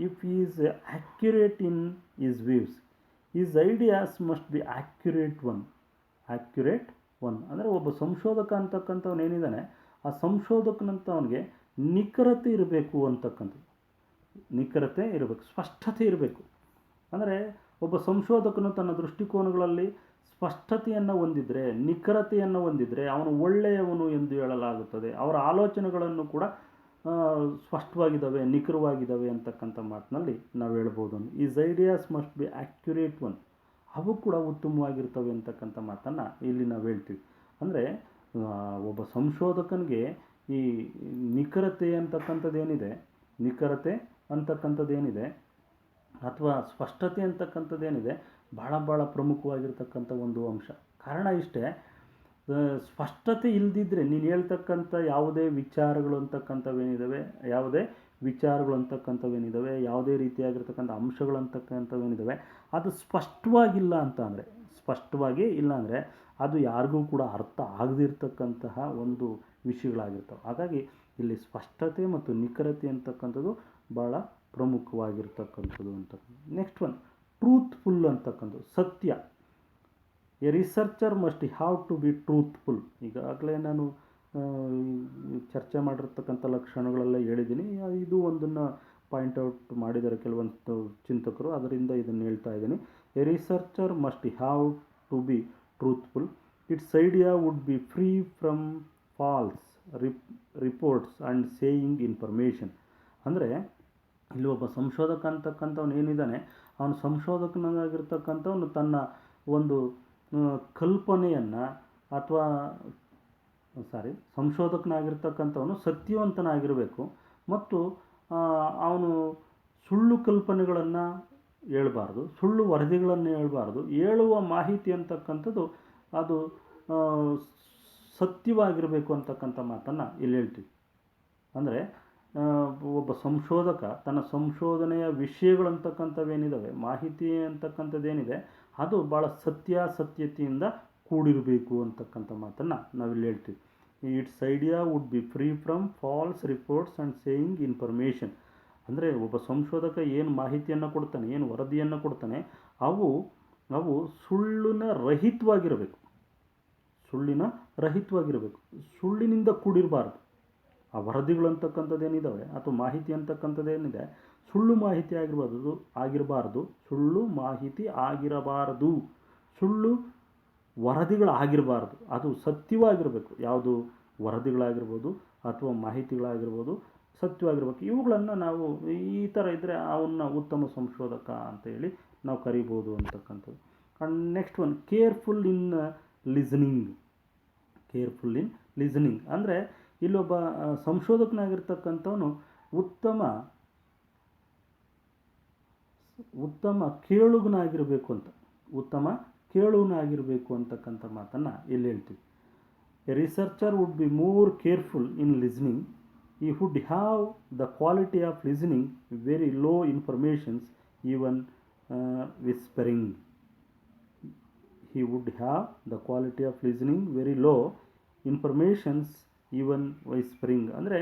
ಇಫ್ he is accurate in his views. His ideas must be accurate one. ಅಂದರೆ ಒಬ್ಬ ಸಂಶೋಧಕ ಅಂತಕ್ಕಂಥವ್ನು ಏನಿದ್ದಾನೆ, ಆ ಸಂಶೋಧಕನಂತವನಿಗೆ ನಿಖರತೆ ಇರಬೇಕು ಅಂತಕ್ಕಂಥದ್ದು. ನಿಖರತೆ ಇರಬೇಕು, ಸ್ಪಷ್ಟತೆ ಇರಬೇಕು. ಅಂದರೆ ಒಬ್ಬ ಸಂಶೋಧಕನು ತನ್ನ ದೃಷ್ಟಿಕೋನಗಳಲ್ಲಿ ಸ್ಪಷ್ಟತೆಯನ್ನು ಹೊಂದಿದರೆ, ನಿಖರತೆಯನ್ನು ಹೊಂದಿದರೆ ಅವನು ಒಳ್ಳೆಯವನು ಎಂದು ಹೇಳಲಾಗುತ್ತದೆ. ಅವರ ಆಲೋಚನೆಗಳನ್ನು ಕೂಡ ಸ್ಪಷ್ಟವಾಗಿದ್ದಾವೆ, ನಿಖರವಾಗಿದ್ದಾವೆ ಅಂತಕ್ಕಂಥ ಮಾತಿನಲ್ಲಿ ನಾವು ಹೇಳ್ಬೋದು. Is ideas must be accurate one. ಅವು ಕೂಡ ಉತ್ತಮವಾಗಿರ್ತವೆ ಅಂತಕ್ಕಂಥ ಮಾತನ್ನು ಇಲ್ಲಿ ನಾವು ಹೇಳ್ತೀವಿ. ಅಂದರೆ ಒಬ್ಬ ಸಂಶೋಧಕನಿಗೆ ಈ ನಿಖರತೆ ಅಂತಕ್ಕಂಥದ್ದೇನಿದೆ ಅಥವಾ ಸ್ಪಷ್ಟತೆ ಅಂತಕ್ಕಂಥದ್ದೇನಿದೆ ಭಾಳ ಪ್ರಮುಖವಾಗಿರ್ತಕ್ಕಂಥ ಒಂದು ಅಂಶ. ಕಾರಣ ಇಷ್ಟೇ, ಸ್ಪಷ್ಟತೆ ಇಲ್ಲದಿದ್ದರೆ ನೀನು ಹೇಳ್ತಕ್ಕಂಥ ಯಾವುದೇ ವಿಚಾರಗಳು ಅಂತಕ್ಕಂಥವೇನಿದ್ದಾವೆ, ಯಾವುದೇ ರೀತಿಯಾಗಿರ್ತಕ್ಕಂಥ ಅಂಶಗಳು ಅಂತಕ್ಕಂಥವೇನಿದ್ದಾವೆ ಅದು ಸ್ಪಷ್ಟವಾಗಿ ಇಲ್ಲ ಅಂದರೆ ಅದು ಯಾರಿಗೂ ಕೂಡ ಅರ್ಥ ಆಗದಿರ್ತಕ್ಕಂತಹ ಒಂದು ವಿಷಯಗಳಾಗಿರ್ತವೆ. ಹಾಗಾಗಿ ಇಲ್ಲಿ ಸ್ಪಷ್ಟತೆ ಮತ್ತು ನಿಖರತೆ ಅಂತಕ್ಕಂಥದ್ದು ಭಾಳ ಪ್ರಮುಖವಾಗಿರ್ತಕ್ಕಂಥದ್ದು ಅಂತ. ನೆಕ್ಸ್ಟ್ ಒನ್ ಟ್ರೂತ್ಫುಲ್ ಅಂತಕ್ಕಂಥದ್ದು, ಸತ್ಯ. A researcher must have to be truthful. ಈಗಾಗಲೇ ನಾನು ಚರ್ಚೆ ಮಾಡಿರ್ತಕ್ಕಂಥ ಲಕ್ಷಣಗಳೆಲ್ಲ ಹೇಳಿದ್ದೀನಿ. ಇದು ಒಂದನ್ನು ಪಾಯಿಂಟ್ಔಟ್ ಮಾಡಿದ್ದಾರೆ ಕೆಲವೊಂದು ಚಿಂತಕರು, ಅದರಿಂದ ಇದನ್ನು ಹೇಳ್ತಾ ಇದ್ದೀನಿ. A researcher must have to be truthful. Its idea would be free from false reports and saying information. ಅಂದರೆ ಇಲ್ಲಿ ಒಬ್ಬ ಸಂಶೋಧಕ ಅಂತಕ್ಕಂಥವ್ನು ಏನಿದ್ದಾನೆ, ಅವನು ಸಂಶೋಧಕನಾಗಿರ್ತಕ್ಕಂಥವನು ತನ್ನ ಒಂದು ಕಲ್ಪನೆಯನ್ನು ಸಂಶೋಧಕನಾಗಿರ್ತಕ್ಕಂಥವನು ಸತ್ಯವಂತನಾಗಿರಬೇಕು ಮತ್ತು ಅವನು ಸುಳ್ಳು ಕಲ್ಪನೆಗಳನ್ನು ಹೇಳ್ಬಾರ್ದು, ಸುಳ್ಳು ವರದಿಗಳನ್ನು ಹೇಳ್ಬಾರ್ದು. ಹೇಳುವ ಮಾಹಿತಿ ಅಂತಕ್ಕಂಥದ್ದು ಅದು ಸತ್ಯವಾಗಿರಬೇಕು ಅಂತಕ್ಕಂಥ ಮಾತನ್ನು ಇಲ್ಲಿ ಹೇಳ್ತೀವಿ. ಅಂದರೆ ಒಬ್ಬ ಸಂಶೋಧಕ ತನ್ನ ಸಂಶೋಧನೆಯ ವಿಷಯಗಳಂತಕ್ಕಂಥವೇನಿದ್ದಾವೆ, ಮಾಹಿತಿ ಅಂತಕ್ಕಂಥದ್ದೇನಿದೆ ಅದು ಭಾಳ ಸತ್ಯತೆಯಿಂದ ಕೂಡಿರಬೇಕು ಅಂತಕ್ಕಂಥ ಮಾತನ್ನು ನಾವಿಲ್ಲಿ ಹೇಳ್ತೀವಿ. Its idea would be free from false reports and saying information. ಅಂದರೆ ಒಬ್ಬ ಸಂಶೋಧಕ ಏನು ಮಾಹಿತಿಯನ್ನು ಕೊಡ್ತಾನೆ, ಏನು ವರದಿಯನ್ನು ಕೊಡ್ತಾನೆ, ಅವು ಸುಳ್ಳಿನ ರಹಿತವಾಗಿರಬೇಕು, ಸುಳ್ಳಿನಿಂದ ಕೂಡಿರಬಾರ್ದು. ಆ ವರದಿಗಳು ಅಂತಕ್ಕಂಥದ್ದೇನಿದ್ದಾವೆ ಅಥವಾ ಮಾಹಿತಿ ಅಂತಕ್ಕಂಥದ್ದೇನಿದೆ ಸುಳ್ಳು ಮಾಹಿತಿ ಆಗಿರಬಾರ್ದು, ಸುಳ್ಳು ವರದಿಗಳಾಗಿರಬಾರ್ದು. ಅದು ಸತ್ಯವಾಗಿರಬೇಕು. ಯಾವುದು ವರದಿಗಳಾಗಿರ್ಬೋದು ಅಥವಾ ಮಾಹಿತಿಗಳಾಗಿರ್ಬೋದು ಸತ್ಯವಾಗಿರ್ಬೇಕು. ಇವುಗಳನ್ನು ನಾವು ಈ ಥರ ಇದ್ದರೆ ಅವನ್ನ ಉತ್ತಮ ಸಂಶೋಧಕ ಅಂತೇಳಿ ನಾವು ಕರಿಬೋದು ಅಂತಕ್ಕಂಥದ್ದು. And next one careful in listening. ಅಂದರೆ ಇಲ್ಲೊಬ್ಬ ಸಂಶೋಧಕನಾಗಿರ್ತಕ್ಕಂಥವನು ಉತ್ತಮ ಕೇಳುಗನಾಗಿರಬೇಕು ಅಂತ. ಕೇಳುವನಾಗಿರಬೇಕು ಅಂತಕ್ಕಂಥ ಮಾತನ್ನು ಇಲ್ಲಿ ಹೇಳ್ತೀವಿ. A researcher would be more careful in listening. He would have the quality of listening very low informations even whispering. He would have the quality of listening very low informations even whispering. ಅಂದರೆ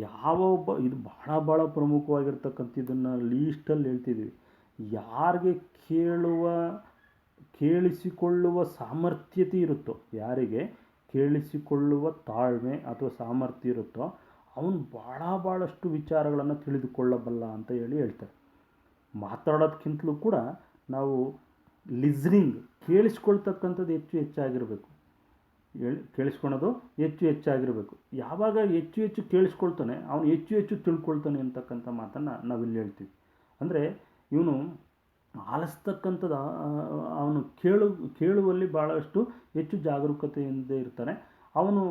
ಯಾವ ಒಬ್ಬ, ಇದು ಭಾಳ ಪ್ರಮುಖವಾಗಿರ್ತಕ್ಕಂಥದ್ದನ್ನು ಲೀಸ್ಟಲ್ಲಿ ಹೇಳ್ತಿದ್ವಿ. ಯಾರಿಗೆ ಕೇಳಿಸಿಕೊಳ್ಳುವ ಸಾಮರ್ಥ್ಯತೆ ಇರುತ್ತೋ, ಯಾರಿಗೆ ಕೇಳಿಸಿಕೊಳ್ಳುವ ತಾಳ್ಮೆ ಅಥವಾ ಸಾಮರ್ಥ್ಯ ಇರುತ್ತೋ ಅವನು ಭಾಳಷ್ಟು ವಿಚಾರಗಳನ್ನು ತಿಳಿದುಕೊಳ್ಳಬಲ್ಲ ಅಂತ ಹೇಳ್ತಾರೆ. ಮಾತಾಡೋದಕ್ಕಿಂತಲೂ ಕೂಡ ನಾವು ಲಿಸ್ನಿಂಗ್, ಕೇಳಿಸ್ಕೊಳ್ತಕ್ಕಂಥದ್ದು ಹೆಚ್ಚಾಗಿರಬೇಕು. ಕೇಳಿಸ್ಕೊಳೋದು ಹೆಚ್ಚಾಗಿರಬೇಕು. ಯಾವಾಗ ಹೆಚ್ಚು ಕೇಳಿಸ್ಕೊಳ್ತಾನೆ ಅವನು ಹೆಚ್ಚು ತಿಳ್ಕೊಳ್ತಾನೆ ಅಂತಕ್ಕಂಥ ಮಾತನ್ನು ನಾವಿಲ್ಲಿ ಹೇಳ್ತೀವಿ. ಅಂದರೆ ಇವನು ಆಲಿಸ್ತಕ್ಕಂಥದ್ದು, ಅವನು ಕೇಳುವಲ್ಲಿ ಭಾಳಷ್ಟು ಹೆಚ್ಚು ಜಾಗರೂಕತೆಯಿಂದ ಇರ್ತಾನೆ. ಅವನು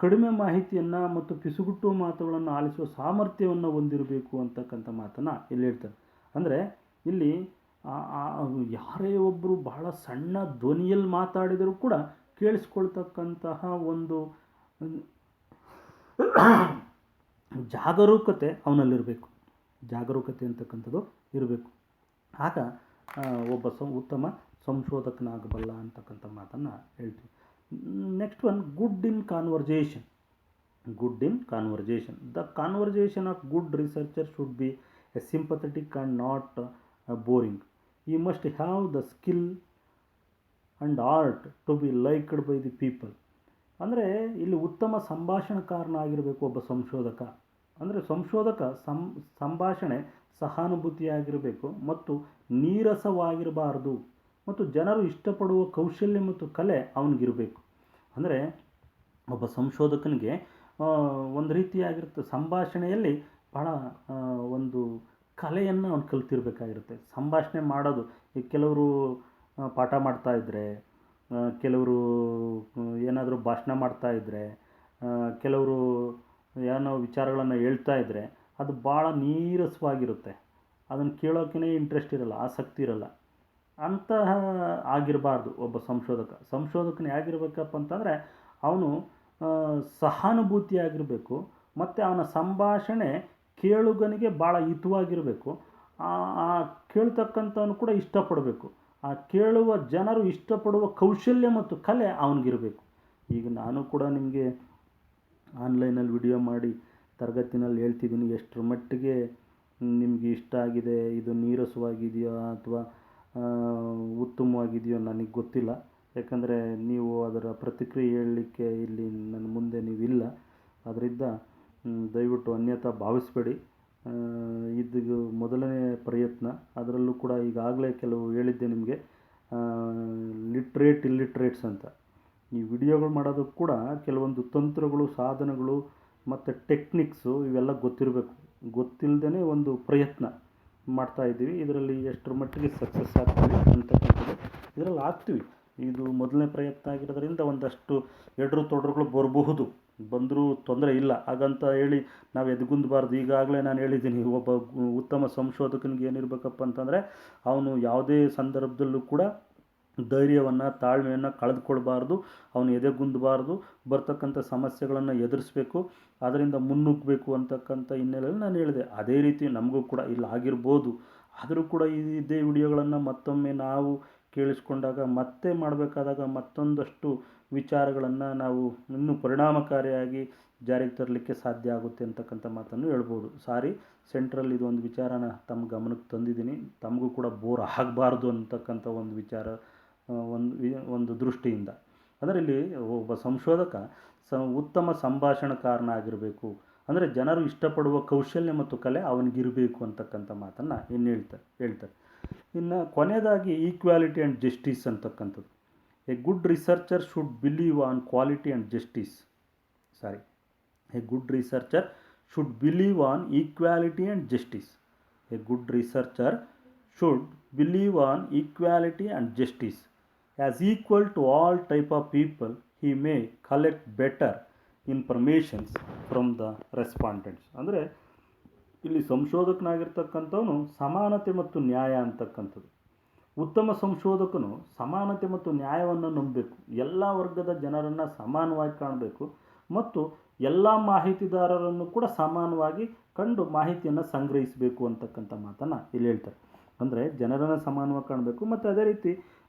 ಕಡಿಮೆ ಮಾಹಿತಿಯನ್ನು ಮತ್ತು ಪಿಸುಗುಟ್ಟು ಮಾತುಗಳನ್ನು ಆಲಿಸುವ ಸಾಮರ್ಥ್ಯವನ್ನು ಹೊಂದಿರಬೇಕು ಅಂತಕ್ಕಂಥ ಮಾತನ್ನು ಇಲ್ಲಿ ಹೇಳ್ತಾರೆ. ಅಂದರೆ ಇಲ್ಲಿ ಯಾರೇ ಒಬ್ಬರು ಬಹಳ ಸಣ್ಣ ಧ್ವನಿಯಲ್ಲಿ ಮಾತಾಡಿದರೂ ಕೂಡ ಕೇಳಿಸ್ಕೊಳ್ತಕ್ಕಂತಹ ಒಂದು ಜಾಗರೂಕತೆ ಅವನಲ್ಲಿರಬೇಕು. ಜಾಗರೂಕತೆ ಅಂತಕ್ಕಂಥದ್ದು ಇರಬೇಕು. ಆಗ ಒಬ್ಬ ಉತ್ತಮ ಸಂಶೋಧಕನಾಗಬಲ್ಲ ಅಂತಕ್ಕಂಥ ಮಾತನ್ನು ಹೇಳ್ತೀವಿ. Next one, good in conversation. Good in conversation. The conversation of good researcher should be A sympathetic and not boring. He must have the skill and art to be liked by the people. ಅಂದರೆ ಇಲ್ಲಿ ಉತ್ತಮ ಸಂಭಾಷಣಕಾರನಾಗಿರಬೇಕು ಒಬ್ಬ ಸಂಶೋಧಕ. ಅಂದರೆ ಸಂಶೋಧಕ ಸಂಭಾಷಣೆ ಸಹಾನುಭೂತಿಯಾಗಿರಬೇಕು ಮತ್ತು ನೀರಸವಾಗಿರಬಾರದು ಮತ್ತು ಜನರು ಇಷ್ಟಪಡುವ ಕೌಶಲ್ಯ ಮತ್ತು ಕಲೆ ಅವನಿಗಿರಬೇಕು. ಅಂದರೆ ಒಬ್ಬ ಸಂಶೋಧಕನಿಗೆ ಒಂದು ರೀತಿಯಾಗಿರುತ್ತೆ, ಸಂಭಾಷಣೆಯಲ್ಲಿ ಭಾಳ ಒಂದು ಕಲೆಯನ್ನು ಅವನು ಕಲ್ತಿರ್ಬೇಕಾಗಿರುತ್ತೆ. ಸಂಭಾಷಣೆ ಮಾಡೋದು, ಈಗ ಕೆಲವರು ಪಾಠ ಮಾಡ್ತಾಯಿದ್ರೆ, ಕೆಲವರು ಏನಾದರೂ ಭಾಷಣ ಮಾಡ್ತಾಯಿದ್ರೆ, ಕೆಲವರು ಏನೋ ವಿಚಾರಗಳನ್ನು ಹೇಳ್ತಾ ಇದ್ದರೆ ಅದು ಭಾಳ ನೀರಸವಾಗಿರುತ್ತೆ. ಅದನ್ನು ಕೇಳೋಕ್ಕೇ ಇಂಟ್ರೆಸ್ಟ್ ಇರಲ್ಲ, ಆಸಕ್ತಿ ಇರಲ್ಲ. ಅಂತಹ ಆಗಿರಬಾರ್ದು ಒಬ್ಬ ಸಂಶೋಧಕನ ಹೇಗಿರಬೇಕಪ್ಪ ಅಂತಂದರೆ ಅವನು ಸಹಾನುಭೂತಿಯಾಗಿರಬೇಕು ಮತ್ತು ಅವನ ಸಂಭಾಷಣೆ ಕೇಳುಗನಿಗೆ ಭಾಳ ಹಿತವಾಗಿರಬೇಕು. ಆ ಕೇಳ್ತಕ್ಕಂಥವನು ಕೂಡ ಇಷ್ಟಪಡಬೇಕು. ಆ ಕೇಳುವ ಜನರು ಇಷ್ಟಪಡುವ ಕೌಶಲ್ಯ ಮತ್ತು ಕಲೆ ಅವನಿಗಿರಬೇಕು. ಈಗ ನಾನು ಕೂಡ ನಿಮಗೆ ಆನ್ಲೈನಲ್ಲಿ ವಿಡಿಯೋ ಮಾಡಿ ತರಗತಿನಲ್ಲಿ ಹೇಳ್ತಿದ್ದೀನಿ, ಎಷ್ಟರ ಮಟ್ಟಿಗೆ ನಿಮಗೆ ಇಷ್ಟ ಆಗಿದೆ, ಇದು ನೀರಸವಾಗಿದೆಯೋ ಅಥವಾ ಉತ್ತಮವಾಗಿದೆಯೋ ನನಗೆ ಗೊತ್ತಿಲ್ಲ. ಯಾಕಂದರೆ ನೀವು ಅದರ ಪ್ರತಿಕ್ರಿಯೆ ಹೇಳಲಿಕ್ಕೆ ಇಲ್ಲಿ ನನ್ನ ಮುಂದೆ ನೀವಿಲ್ಲ. ಅದರಿಂದ ದಯವಿಟ್ಟು ಅನ್ಯಥಾ ಭಾವಿಸಬೇಡಿ. ಇದು ಮೊದಲನೇ ಪ್ರಯತ್ನ. ಅದರಲ್ಲೂ ಕೂಡ ಈಗಾಗಲೇ ಕೆಲವು ಹೇಳಿದ್ದೆ ನಿಮಗೆ, ಇಲ್ಲಿಟ್ರೇಟ್ಸ್ ಅಂತ. ಈ ವಿಡಿಯೋಗಳು ಮಾಡೋದಕ್ಕೆ ಕೂಡ ಕೆಲವೊಂದು ತಂತ್ರಗಳು, ಸಾಧನಗಳು ಮತ್ತು ಟೆಕ್ನಿಕ್ಸು ಇವೆಲ್ಲ ಗೊತ್ತಿರಬೇಕು. ಗೊತ್ತಿಲ್ಲದೇ ಒಂದು ಪ್ರಯತ್ನ ಮಾಡ್ತಾಯಿದ್ದೀವಿ. ಇದರಲ್ಲಿ ಎಷ್ಟರ ಮಟ್ಟಿಗೆ ಸಕ್ಸಸ್ ಆಗ್ತೀವಿ ಅಂತಕ್ಕಂಥದ್ದು ಇದರಲ್ಲಿ ಆಗ್ತೀವಿ. ಇದು ಮೊದಲನೇ ಪ್ರಯತ್ನ ಆಗಿರೋದ್ರಿಂದ ಒಂದಷ್ಟು ಎಡರು ತೊಡರುಗಳು ಬರಬಹುದು, ಬಂದರೂ ತೊಂದರೆ ಇಲ್ಲ. ಹಾಗಂತ ಹೇಳಿ ನಾವು ಎದ್ಗುಂದಬಾರ್ದು. ಈಗಾಗಲೇ ನಾನು ಹೇಳಿದ್ದೀನಿ, ಒಬ್ಬ ಉತ್ತಮ ಸಂಶೋಧಕನಿಗೆ ಏನಿರಬೇಕಪ್ಪ ಅಂತಂದರೆ ಅವನು ಯಾವುದೇ ಸಂದರ್ಭದಲ್ಲೂ ಕೂಡ ಧೈರ್ಯವನ್ನು, ತಾಳ್ಮೆಯನ್ನು ಕಳೆದುಕೊಳ್ಬಾರ್ದು. ಅವನು ಎದೆಗುಂದಬಾರ್ದು. ಬರ್ತಕ್ಕಂಥ ಸಮಸ್ಯೆಗಳನ್ನು ಎದುರಿಸಬೇಕು, ಅದರಿಂದ ಮುನ್ನುಗ್ಗಬೇಕು ಅಂತಕ್ಕಂಥ ಹಿನ್ನೆಲೆಯಲ್ಲಿ ನಾನು ಹೇಳಿದೆ. ಅದೇ ರೀತಿ ನಮಗೂ ಕೂಡ ಇಲ್ಲಿ ಆಗಿರ್ಬೋದು. ಆದರೂ ಕೂಡ ಇದೇ ವಿಡಿಯೋಗಳನ್ನು ಮತ್ತೊಮ್ಮೆ ನಾವು ಕೇಳಿಸ್ಕೊಂಡಾಗ, ಮತ್ತೆ ಮಾಡಬೇಕಾದಾಗ ಮತ್ತೊಂದಷ್ಟು ವಿಚಾರಗಳನ್ನು ನಾವು ಇನ್ನೂ ಪರಿಣಾಮಕಾರಿಯಾಗಿ ಜಾರಿಗೆ ತರಲಿಕ್ಕೆ ಸಾಧ್ಯ ಆಗುತ್ತೆ ಅಂತಕ್ಕಂಥ ಮಾತನ್ನು ಹೇಳ್ಬೋದು. ಸೆಂಟ್ರಲ್ಲಿ ಇದೊಂದು ವಿಚಾರನ ತಮ್ಮ ಗಮನಕ್ಕೆ ತಂದಿದ್ದೀನಿ. ತಮಗೂ ಕೂಡ ಬೋರ್ ಆಗಬಾರ್ದು ಅಂತಕ್ಕಂಥ ಒಂದು ವಿಚಾರ, ಒಂದು ದೃಷ್ಟಿಯಿಂದ. ಅದರಲ್ಲಿ ಒಬ್ಬ ಸಂಶೋಧಕ ಉತ್ತಮ ಸಂಭಾಷಣಕಾರನಾಗಿರಬೇಕು. ಅಂದರೆ ಜನರು ಇಷ್ಟಪಡುವ ಕೌಶಲ್ಯ ಮತ್ತು ಕಲೆ ಅವನಿಗಿರಬೇಕು ಅಂತಕ್ಕಂಥ ಮಾತನ್ನು ಇನ್ನು ಹೇಳ್ತಾರೆ. ಇನ್ನು ಕೊನೆಯದಾಗಿ ಈಕ್ವಾಲಿಟಿ ಆ್ಯಂಡ್ ಜಸ್ಟಿಸ್ ಅಂತಕ್ಕಂಥದ್ದು. A good researcher should believe on quality and justice. A good researcher should believe on equality and justice. A good researcher should believe on equality and justice. As equal to all type of people he may collect better informations from the respondents. ಅಂದರೆ ಇಲ್ಲಿ ಸಂಶೋಧಕನಾಗಿರ್ತಕ್ಕಂಥವನು ಸಮಾನತೆ ಮತ್ತು ನ್ಯಾಯ ಅಂತಕ್ಕಂಥದ್ದು. ಉತ್ತಮ ಸಂಶೋಧಕನು ಸಮಾನತೆ ಮತ್ತು ನ್ಯಾಯವನ್ನು ನಂಬಬೇಕು, ಎಲ್ಲ ವರ್ಗದ ಜನರನ್ನು ಸಮಾನವಾಗಿ ಕಾಣಬೇಕು ಮತ್ತು ಎಲ್ಲ ಮಾಹಿತಿದಾರರನ್ನು ಕೂಡ ಸಮಾನವಾಗಿ ಕಂಡು ಮಾಹಿತಿಯನ್ನು ಸಂಗ್ರಹಿಸಬೇಕು ಅಂತಕ್ಕಂಥ ಮಾತನ್ನು ಇಲ್ಲಿ ಹೇಳ್ತಾರೆ. ಅಂದರೆ ಜನರನ್ನು ಸಮಾನವಾಗಿ ಕಾಣಬೇಕು ಮತ್ತು ಅದೇ ರೀತಿ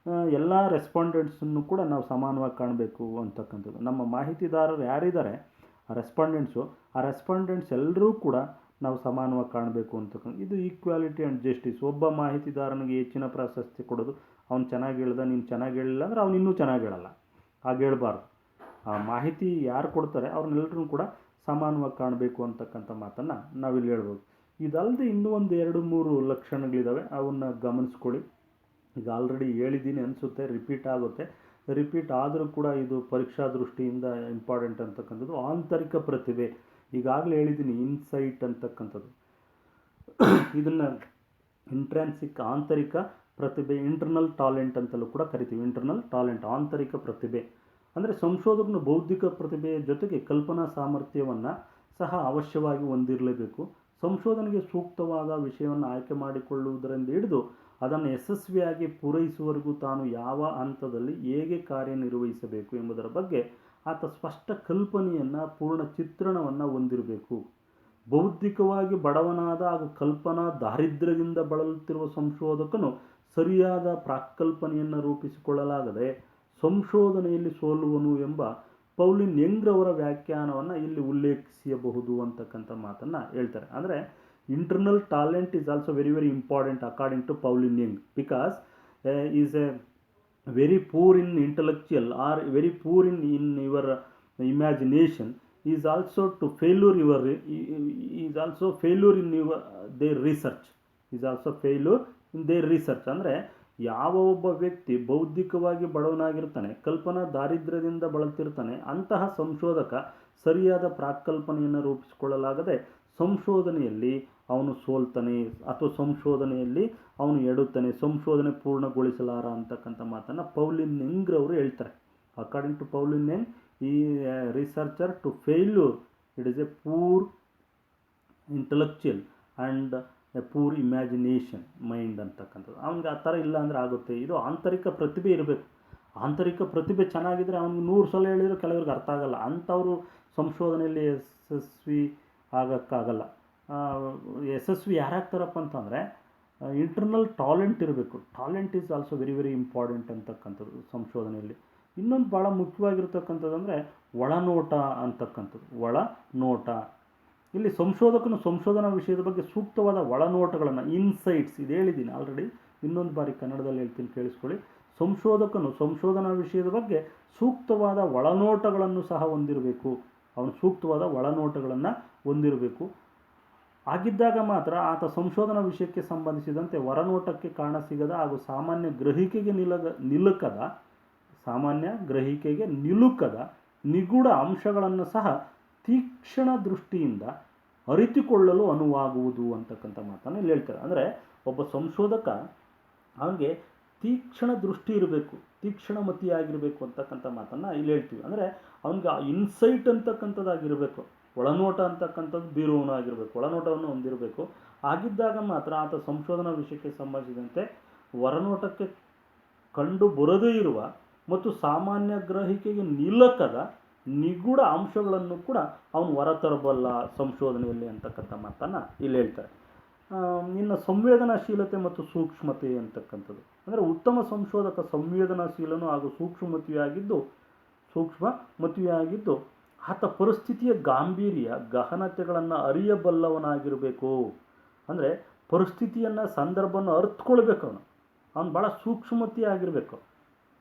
ಎಲ್ಲ ರೆಸ್ಪಾಂಡೆಂಟ್ಸನ್ನು ಕೂಡ ನಾವು ಸಮಾನವಾಗಿ ಕಾಣಬೇಕು ಅಂತಕ್ಕಂಥದ್ದು. ನಮ್ಮ ಮಾಹಿತಿದಾರರು ಯಾರಿದ್ದಾರೆ ಆ ರೆಸ್ಪಾಂಡೆಂಟ್ಸ್ ಎಲ್ಲರೂ ಕೂಡ ನಾವು ಸಮಾನವಾಗಿ ಕಾಣಬೇಕು ಅಂತಕ್ಕಂಥ ಇದು ಈಕ್ವಾಲಿಟಿ ಆ್ಯಂಡ್ ಜಸ್ಟಿಸ್. ಒಬ್ಬ ಮಾಹಿತಿದಾರನಿಗೆ ಹೆಚ್ಚಿನ ಪ್ರಾಶಸ್ತ್ಯ ಕೊಡೋದು, ಅವ್ನು ಚೆನ್ನಾಗಿ ಹೇಳ್ದ ನೀನು ಚೆನ್ನಾಗಿ ಹೇಳಿಲ್ಲ ಅಂದರೆ ಅವ್ನು ಇನ್ನೂ ಚೆನ್ನಾಗಿ ಹೇಳಲ್ಲ, ಹಾಗೆ ಹೇಳ್ಬಾರ್ದು. ಆ ಮಾಹಿತಿ ಯಾರು ಕೊಡ್ತಾರೆ ಅವ್ರನ್ನೆಲ್ಲರೂ ಕೂಡ ಸಮಾನವಾಗಿ ಕಾಣಬೇಕು ಅಂತಕ್ಕಂಥ ಮಾತನ್ನು ನಾವಿಲ್ಲಿ ಹೇಳ್ಬೋದು. ಇದಲ್ಲದೆ ಇನ್ನೂ ಒಂದು 2-3 ಲಕ್ಷಣಗಳಿದ್ದಾವೆ, ಅವನ್ನ ಗಮನಿಸ್ಕೊಳ್ಳಿ. ಈಗ ಆಲ್ರೆಡಿ ಹೇಳಿದ್ದೀನಿ ಅನಿಸುತ್ತೆ, ರಿಪೀಟ್ ಆದರೂ ಕೂಡ ಇದು ಪರೀಕ್ಷಾ ದೃಷ್ಟಿಯಿಂದ ಇಂಪಾರ್ಟೆಂಟ್ ಅಂತಕ್ಕಂಥದ್ದು. ಆಂತರಿಕ ಪ್ರತಿಭೆ, ಈಗಾಗಲೇ ಹೇಳಿದ್ದೀನಿ ಇನ್ಸೈಟ್ ಅಂತಕ್ಕಂಥದ್ದು. ಇದನ್ನು ಇಂಟ್ರಾನ್ಸಿಕ್ ಆಂತರಿಕ ಪ್ರತಿಭೆ, ಇಂಟರ್ನಲ್ ಟಾಲೆಂಟ್ ಅಂತಲೂ ಕೂಡ ಕರಿತೀವಿ. ಇಂಟರ್ನಲ್ ಟಾಲೆಂಟ್ ಆಂತರಿಕ ಪ್ರತಿಭೆ ಅಂದರೆ ಸಂಶೋಧಕನು ಬೌದ್ಧಿಕ ಪ್ರತಿಭೆಯ ಜೊತೆಗೆ ಕಲ್ಪನಾ ಸಾಮರ್ಥ್ಯವನ್ನು ಸಹ ಅವಶ್ಯವಾಗಿ ಹೊಂದಿರಲೇಬೇಕು. ಸಂಶೋಧನೆಗೆ ಸೂಕ್ತವಾದ ವಿಷಯವನ್ನು ಆಯ್ಕೆ ಮಾಡಿಕೊಳ್ಳುವುದರಿಂದ ಹಿಡಿದು ಅದನ್ನು ಯಶಸ್ವಿಯಾಗಿ ಪೂರೈಸುವವರೆಗೂ ತಾನು ಯಾವ ಹಂತದಲ್ಲಿ ಹೇಗೆ ಕಾರ್ಯನಿರ್ವಹಿಸಬೇಕು ಎಂಬುದರ ಬಗ್ಗೆ ಆತ ಸ್ಪಷ್ಟ ಕಲ್ಪನೆಯನ್ನು, ಪೂರ್ಣ ಚಿತ್ರಣವನ್ನು ಹೊಂದಿರಬೇಕು. ಬೌದ್ಧಿಕವಾಗಿ ಬಡವನಾದ ಹಾಗೂ ಕಲ್ಪನಾ ದಾರಿದ್ರ್ಯದಿಂದ ಬಳಲುತ್ತಿರುವ ಸಂಶೋಧಕನು ಸರಿಯಾದ ಪ್ರಾಕಲ್ಪನೆಯನ್ನು ರೂಪಿಸಿಕೊಳ್ಳಲಾಗದೆ ಸಂಶೋಧನೆಯಲ್ಲಿ ಸೋಲುವನು ಎಂಬ ಪೌಲಿನ್ ಯಂಗ್ರವರ ವ್ಯಾಖ್ಯಾನವನ್ನು ಇಲ್ಲಿ ಉಲ್ಲೇಖಿಸಬಹುದು ಅಂತಕ್ಕಂಥ ಮಾತನ್ನು ಹೇಳ್ತಾರೆ. ಅಂದರೆ internal talent is also very very important according to Pauline Young, because is a very poor in intellectual or very poor in your imagination is also to failure your is also failure in your their research is also failure in their research. ಅಂದರೆ ಯಾವ ಒಬ್ಬ ವ್ಯಕ್ತಿ ಬೌದ್ಧಿಕವಾಗಿ ಬಡವನಾಗಿರ್ತಾನೆ, ಕಲ್ಪನಾ ದಾರಿದ್ರ್ಯದಿಂದ ಬಳಲ್ತಿರ್ತಾನೆ, ಅಂತಹ ಸಂಶೋಧಕ ಸರಿಯಾದ ಪ್ರಾಕಲ್ಪನೆಯನ್ನು ರೂಪಿಸಿಕೊಳ್ಳಲಾಗದೆ ಸಂಶೋಧನೆಯಲ್ಲಿ ಅವನು ಸೋಲ್ತಾನೆ ಅಥವಾ ಸಂಶೋಧನೆಯಲ್ಲಿ ಅವನು ಎಡುತ್ತಾನೆ, ಸಂಶೋಧನೆ ಪೂರ್ಣಗೊಳಿಸಲಾರ ಅಂತಕ್ಕಂಥ ಮಾತನ್ನು ಪೌಲಿನ್ ಯಂಗ್ರವರು ಹೇಳ್ತಾರೆ. ಅಕಾರ್ಡಿಂಗ್ ಟು ಪೌಲಿನ್ ಯಂಗ್, ಈ researcher to failure it is a poor intellectual and a poor imagination mind ಅಂತಕ್ಕಂಥದ್ದು. ಅವನಿಗೆ ಆ ಥರ ಇಲ್ಲ ಅಂದರೆ ಆಗುತ್ತೆ. ಇದು ಆಂತರಿಕ ಪ್ರತಿಭೆ ಇರಬೇಕು. ಆಂತರಿಕ ಪ್ರತಿಭೆ ಚೆನ್ನಾಗಿದ್ದರೆ ಅವ್ನಿಗೆ 100 ಸಲ ಹೇಳಿದರೂ ಕೆಲವ್ರಿಗೆ ಅರ್ಥ ಆಗಲ್ಲ. ಅಂಥವರು ಸಂಶೋಧನೆಯಲ್ಲಿ ಯಶಸ್ವಿ ಆಗೋಕ್ಕಾಗಲ್ಲ. ಯಶಸ್ವಿ ಯಾರಾಗ್ತಾರಪ್ಪ ಅಂತಂದರೆ ಇಂಟರ್ನಲ್ ಟಾಲೆಂಟ್ ಇರಬೇಕು. Talent is also very very important ಅಂತಕ್ಕಂಥದ್ದು ಸಂಶೋಧನೆಯಲ್ಲಿ. ಇನ್ನೊಂದು ಭಾಳ ಮುಖ್ಯವಾಗಿರ್ತಕ್ಕಂಥದ್ದು ಅಂದರೆ ಒಳನೋಟ ಅಂತಕ್ಕಂಥದ್ದು. ಒಳನೋಟ, ಇಲ್ಲಿ ಸಂಶೋಧಕನು ಸಂಶೋಧನಾ ವಿಷಯದ ಬಗ್ಗೆ ಸೂಕ್ತವಾದ ಒಳನೋಟಗಳನ್ನು, ಇನ್ಸೈಟ್ಸ್, ಇದು ಹೇಳಿದ್ದೀನಿ ಆಲ್ರೆಡಿ, ಇನ್ನೊಂದು ಬಾರಿ ಕನ್ನಡದಲ್ಲಿ ಹೇಳ್ತೀನಿ ಕೇಳಿಸ್ಕೊಳ್ಳಿ. ಸಂಶೋಧಕನು ಸಂಶೋಧನಾ ವಿಷಯದ ಬಗ್ಗೆ ಸೂಕ್ತವಾದ ಒಳನೋಟಗಳನ್ನು ಸಹ ಹೊಂದಿರಬೇಕು. ಅವನು ಸೂಕ್ತವಾದ ಒಳನೋಟಗಳನ್ನು ಹೊಂದಿರಬೇಕು. ಆಗಿದ್ದಾಗ ಮಾತ್ರ ಆತ ಸಂಶೋಧನಾ ವಿಷಯಕ್ಕೆ ಸಂಬಂಧಿಸಿದಂತೆ ಹೊರನೋಟಕ್ಕೆ ಕಾಣಸಿಗದ ಹಾಗೂ ಸಾಮಾನ್ಯ ಗ್ರಹಿಕೆಗೆ ನಿಲುಕದ ನಿಗೂಢ ಅಂಶಗಳನ್ನು ಸಹ ತೀಕ್ಷ್ಣ ದೃಷ್ಟಿಯಿಂದ ಅರಿತುಕೊಳ್ಳಲು ಅನುವಾಗುವುದು ಅಂತಕ್ಕಂಥ ಮಾತನ್ನು ಇಲ್ಲಿ ಹೇಳ್ತಾರೆ. ಅಂದರೆ ಒಬ್ಬ ಸಂಶೋಧಕ ಅವನಿಗೆ ತೀಕ್ಷ್ಣ ದೃಷ್ಟಿ ಇರಬೇಕು, ತೀಕ್ಷ್ಣಮತಿಯಾಗಿರಬೇಕು ಅಂತಕ್ಕಂಥ ಮಾತನ್ನು ಇಲ್ಲಿ ಹೇಳ್ತೀವಿ. ಅಂದರೆ ಅವನಿಗೆ ಇನ್ಸೈಟ್ ಅಂತಕ್ಕಂಥದ್ದಾಗಿರಬೇಕು, ಒಳನೋಟ ಅಂತಕ್ಕಂಥದ್ದು ಬೀರುವವನಾಗಿರಬೇಕು, ಒಳನೋಟವನ್ನು ಹೊಂದಿರಬೇಕು. ಆಗಿದ್ದಾಗ ಮಾತ್ರ ಆತ ಸಂಶೋಧನಾ ವಿಷಯಕ್ಕೆ ಸಂಬಂಧಿಸಿದಂತೆ ಹೊರನೋಟಕ್ಕೆ ಕಂಡು ಬರದೇ ಇರುವ ಮತ್ತು ಸಾಮಾನ್ಯ ಗ್ರಹಿಕೆಗೆ ನಿಲುಕದ ನಿಗೂಢ ಅಂಶಗಳನ್ನು ಕೂಡ ಅವನು ಹೊರತರಬಲ್ಲ ಸಂಶೋಧನೆಯಲ್ಲಿ ಅಂತಕ್ಕಂಥ ಮಾತನ್ನು ಇಲ್ಲಿ ಹೇಳ್ತಾರೆ. ಇನ್ನು ಸಂವೇದನಾಶೀಲತೆ ಮತ್ತು ಸೂಕ್ಷ್ಮತೆ ಅಂತಕ್ಕಂಥದ್ದು. ಅಂದರೆ ಉತ್ತಮ ಸಂಶೋಧಕ ಸಂವೇದನಾಶೀಲನು ಹಾಗೂ ಸೂಕ್ಷ್ಮಮತಿಯಾಗಿದ್ದು ಆತ ಪರಿಸ್ಥಿತಿಯ ಗಾಂಭೀರ್ಯ ಗಹನತೆಗಳನ್ನು ಅರಿಯಬಲ್ಲವನಾಗಿರಬೇಕು. ಅಂದರೆ ಪರಿಸ್ಥಿತಿಯನ್ನು, ಸಂದರ್ಭವನ್ನು ಅರ್ಥಕೊಳ್ಬೇಕು. ಅವನು ಭಾಳ ಸೂಕ್ಷ್ಮತೆಯಾಗಿರಬೇಕು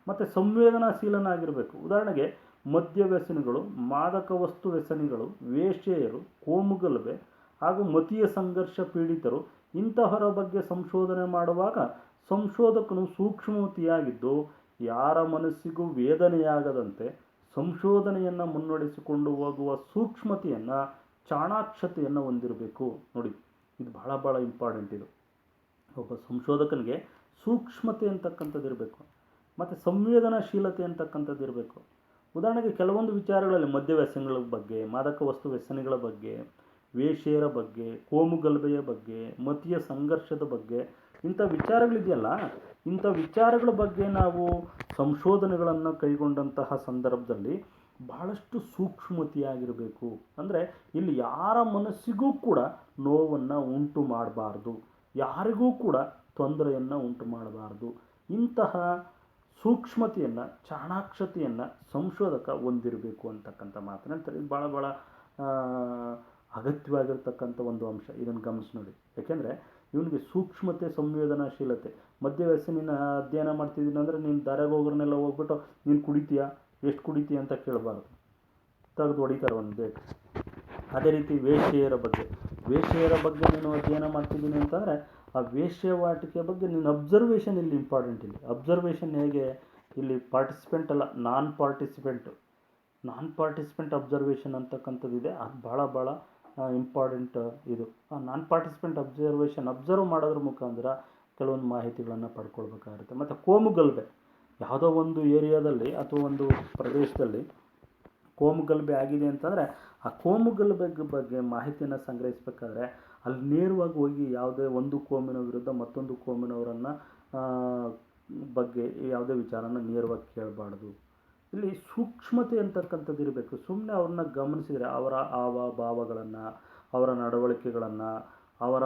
ಮತ್ತು ಸಂವೇದನಾಶೀಲನಾಗಿರಬೇಕು. ಉದಾಹರಣೆಗೆ ಮದ್ಯ ವ್ಯಸನಿಗಳು, ಮಾದಕ ವಸ್ತು ವ್ಯಸನಿಗಳು, ವೇಶ್ಯೆಯರು, ಕೋಮುಗಲಭೆ ಹಾಗೂ ಮತೀಯ ಸಂಘರ್ಷ ಪೀಡಿತರು ಇಂತಹವರ ಬಗ್ಗೆ ಸಂಶೋಧನೆ ಮಾಡುವಾಗ ಸಂಶೋಧಕನು ಸೂಕ್ಷ್ಮಮತಿಯಾಗಿದ್ದು ಯಾರ ಮನಸ್ಸಿಗೂ ವೇದನೆಯಾಗದಂತೆ ಸಂಶೋಧನೆಯನ್ನು ಮುನ್ನಡೆಸಿಕೊಂಡು ಹೋಗುವ ಸೂಕ್ಷ್ಮತೆಯನ್ನು, ಚಾಣಾಕ್ಷತೆಯನ್ನು ಹೊಂದಿರಬೇಕು. ನೋಡಿ, ಇದು ಭಾಳ ಇಂಪಾರ್ಟೆಂಟ್. ಇದು ಒಬ್ಬ ಸಂಶೋಧಕನಿಗೆ ಸೂಕ್ಷ್ಮತೆ ಅಂತಕ್ಕಂಥದ್ದು ಇರಬೇಕು ಮತ್ತು ಸಂವೇದನಾಶೀಲತೆ ಅಂತಕ್ಕಂಥದ್ದು ಇರಬೇಕು. ಉದಾಹರಣೆಗೆ ಕೆಲವೊಂದು ವಿಚಾರಗಳಲ್ಲಿ ಮದ್ಯ ವ್ಯಸನಗಳ ಬಗ್ಗೆ, ಮಾದಕ ವಸ್ತು ವ್ಯಸನಿಗಳ ಬಗ್ಗೆ, ವೇಶ್ಯೆಯರ ಬಗ್ಗೆ, ಕೋಮುಗಲಭೆಯ ಬಗ್ಗೆ, ಮತೀಯ ಸಂಘರ್ಷದ ಬಗ್ಗೆ ಇಂಥ ವಿಚಾರಗಳಿದೆಯಲ್ಲ, ಇಂಥ ವಿಚಾರಗಳ ಬಗ್ಗೆ ನಾವು ಸಂಶೋಧನೆಗಳನ್ನು ಕೈಗೊಂಡಂತಹ ಸಂದರ್ಭದಲ್ಲಿ ಬಹಳಷ್ಟು ಸೂಕ್ಷ್ಮತೆಯಾಗಿರಬೇಕು. ಅಂದರೆ ಇಲ್ಲಿ ಯಾರ ಮನಸ್ಸಿಗೂ ಕೂಡ ನೋವನ್ನು ಉಂಟು ಮಾಡಬಾರ್ದು, ಯಾರಿಗೂ ಕೂಡ ತೊಂದರೆಯನ್ನು ಉಂಟು ಮಾಡಬಾರ್ದು. ಇಂತಹ ಸೂಕ್ಷ್ಮತೆಯನ್ನು, ಚಾಣಾಕ್ಷತೆಯನ್ನು ಸಂಶೋಧಕ ಹೊಂದಿರಬೇಕು ಅಂತಕ್ಕಂಥ ಮಾತನ್ನು ಹೇಳ್ತಾರೆ. ಇದು ಭಾಳ ಭಾಳ ಅಗತ್ಯವಾಗಿರ್ತಕ್ಕಂಥ ಒಂದು ಅಂಶ. ಇದನ್ನು ಗಮನಿಸಿ ನೋಡಿ. ಯಾಕೆಂದರೆ ಇವನಿಗೆ ಸೂಕ್ಷ್ಮತೆ, ಸಂವೇದನಾಶೀಲತೆ. ಮದ್ಯ ವ್ಯಸನಿನ ಅಧ್ಯಯನ ಮಾಡ್ತಿದ್ದೀನಿ ಅಂದರೆ ನೀನು ದಾರ್ಯಾಗ ಹೋಗೋರ್ನೆಲ್ಲ ಹೋಗ್ಬಿಟ್ಟು ನೀನು ಕುಡಿತೀಯಾ, ಎಷ್ಟು ಕುಡಿತೀಯ ಅಂತ ಕೇಳಬಾರ್ದು, ತೆಗೆದು ಹೊಡಿತಾರೆ ಒಂದು ಡೇಟ್. ಅದೇ ರೀತಿ ವೇಶ್ಯೆಯರ ಬಗ್ಗೆ ನೀನು ಅಧ್ಯಯನ ಮಾಡ್ತಿದ್ದೀನಿ ಅಂತಂದರೆ ಆ ವೇಶ್ಯವಾಟಿಕೆ ಬಗ್ಗೆ ನೀನು ಅಬ್ಸರ್ವೇಷನ್ ಇಲ್ಲಿ ಇಂಪಾರ್ಟೆಂಟ್. ಇಲ್ಲಿ ಅಬ್ಸರ್ವೇಷನ್ ಹೇಗೆ, ಇಲ್ಲಿ ಪಾರ್ಟಿಸಿಪೆಂಟ್ ಅಲ್ಲ, ನಾನ್ ಪಾರ್ಟಿಸಿಪೆಂಟ್ ಅಬ್ಸರ್ವೇಷನ್ ಅಂತಕ್ಕಂಥದ್ದಿದೆ. ಅದು ಭಾಳ ಭಾಳ ಇಂಪಾರ್ಟೆಂಟ್. ಇದು ನಾನ್ ಪಾರ್ಟಿಸಿಪೆಂಟ್ ಅಬ್ಸರ್ವ್ ಮಾಡೋದ್ರ ಮುಖಾಂತರ ಕೆಲವೊಂದು ಮಾಹಿತಿಗಳನ್ನು ಪಡ್ಕೊಳ್ಬೇಕಾಗುತ್ತೆ. ಮತ್ತು ಕೋಮುಗಲಭೆ, ಯಾವುದೋ ಒಂದು ಏರಿಯಾದಲ್ಲಿ ಅಥವಾ ಒಂದು ಪ್ರದೇಶದಲ್ಲಿ ಕೋಮುಗಲಭೆ ಆಗಿದೆ ಅಂತಂದರೆ ಆ ಕೋಮುಗಲಭೆ ಬಗ್ಗೆ ಮಾಹಿತಿಯನ್ನು ಸಂಗ್ರಹಿಸಬೇಕಾದ್ರೆ ಅಲ್ಲಿ ನೇರವಾಗಿ ಹೋಗಿ ಯಾವುದೇ ಒಂದು ಕೋಮಿನ ವಿರುದ್ಧ ಮತ್ತೊಂದು ಕೋಮಿನವರನ್ನು ಬಗ್ಗೆ ಯಾವುದೇ ವಿಚಾರನ ನೇರವಾಗಿ ಕೇಳಬಾರ್ದು. ಇಲ್ಲಿ ಸೂಕ್ಷ್ಮತೆ ಅಂತಕ್ಕಂಥದ್ದು ಇರಬೇಕು. ಸುಮ್ಮನೆ ಅವ್ರನ್ನ ಗಮನಿಸಿದರೆ ಅವರ ಭಾವಗಳನ್ನು, ಅವರ ನಡವಳಿಕೆಗಳನ್ನು, ಅವರ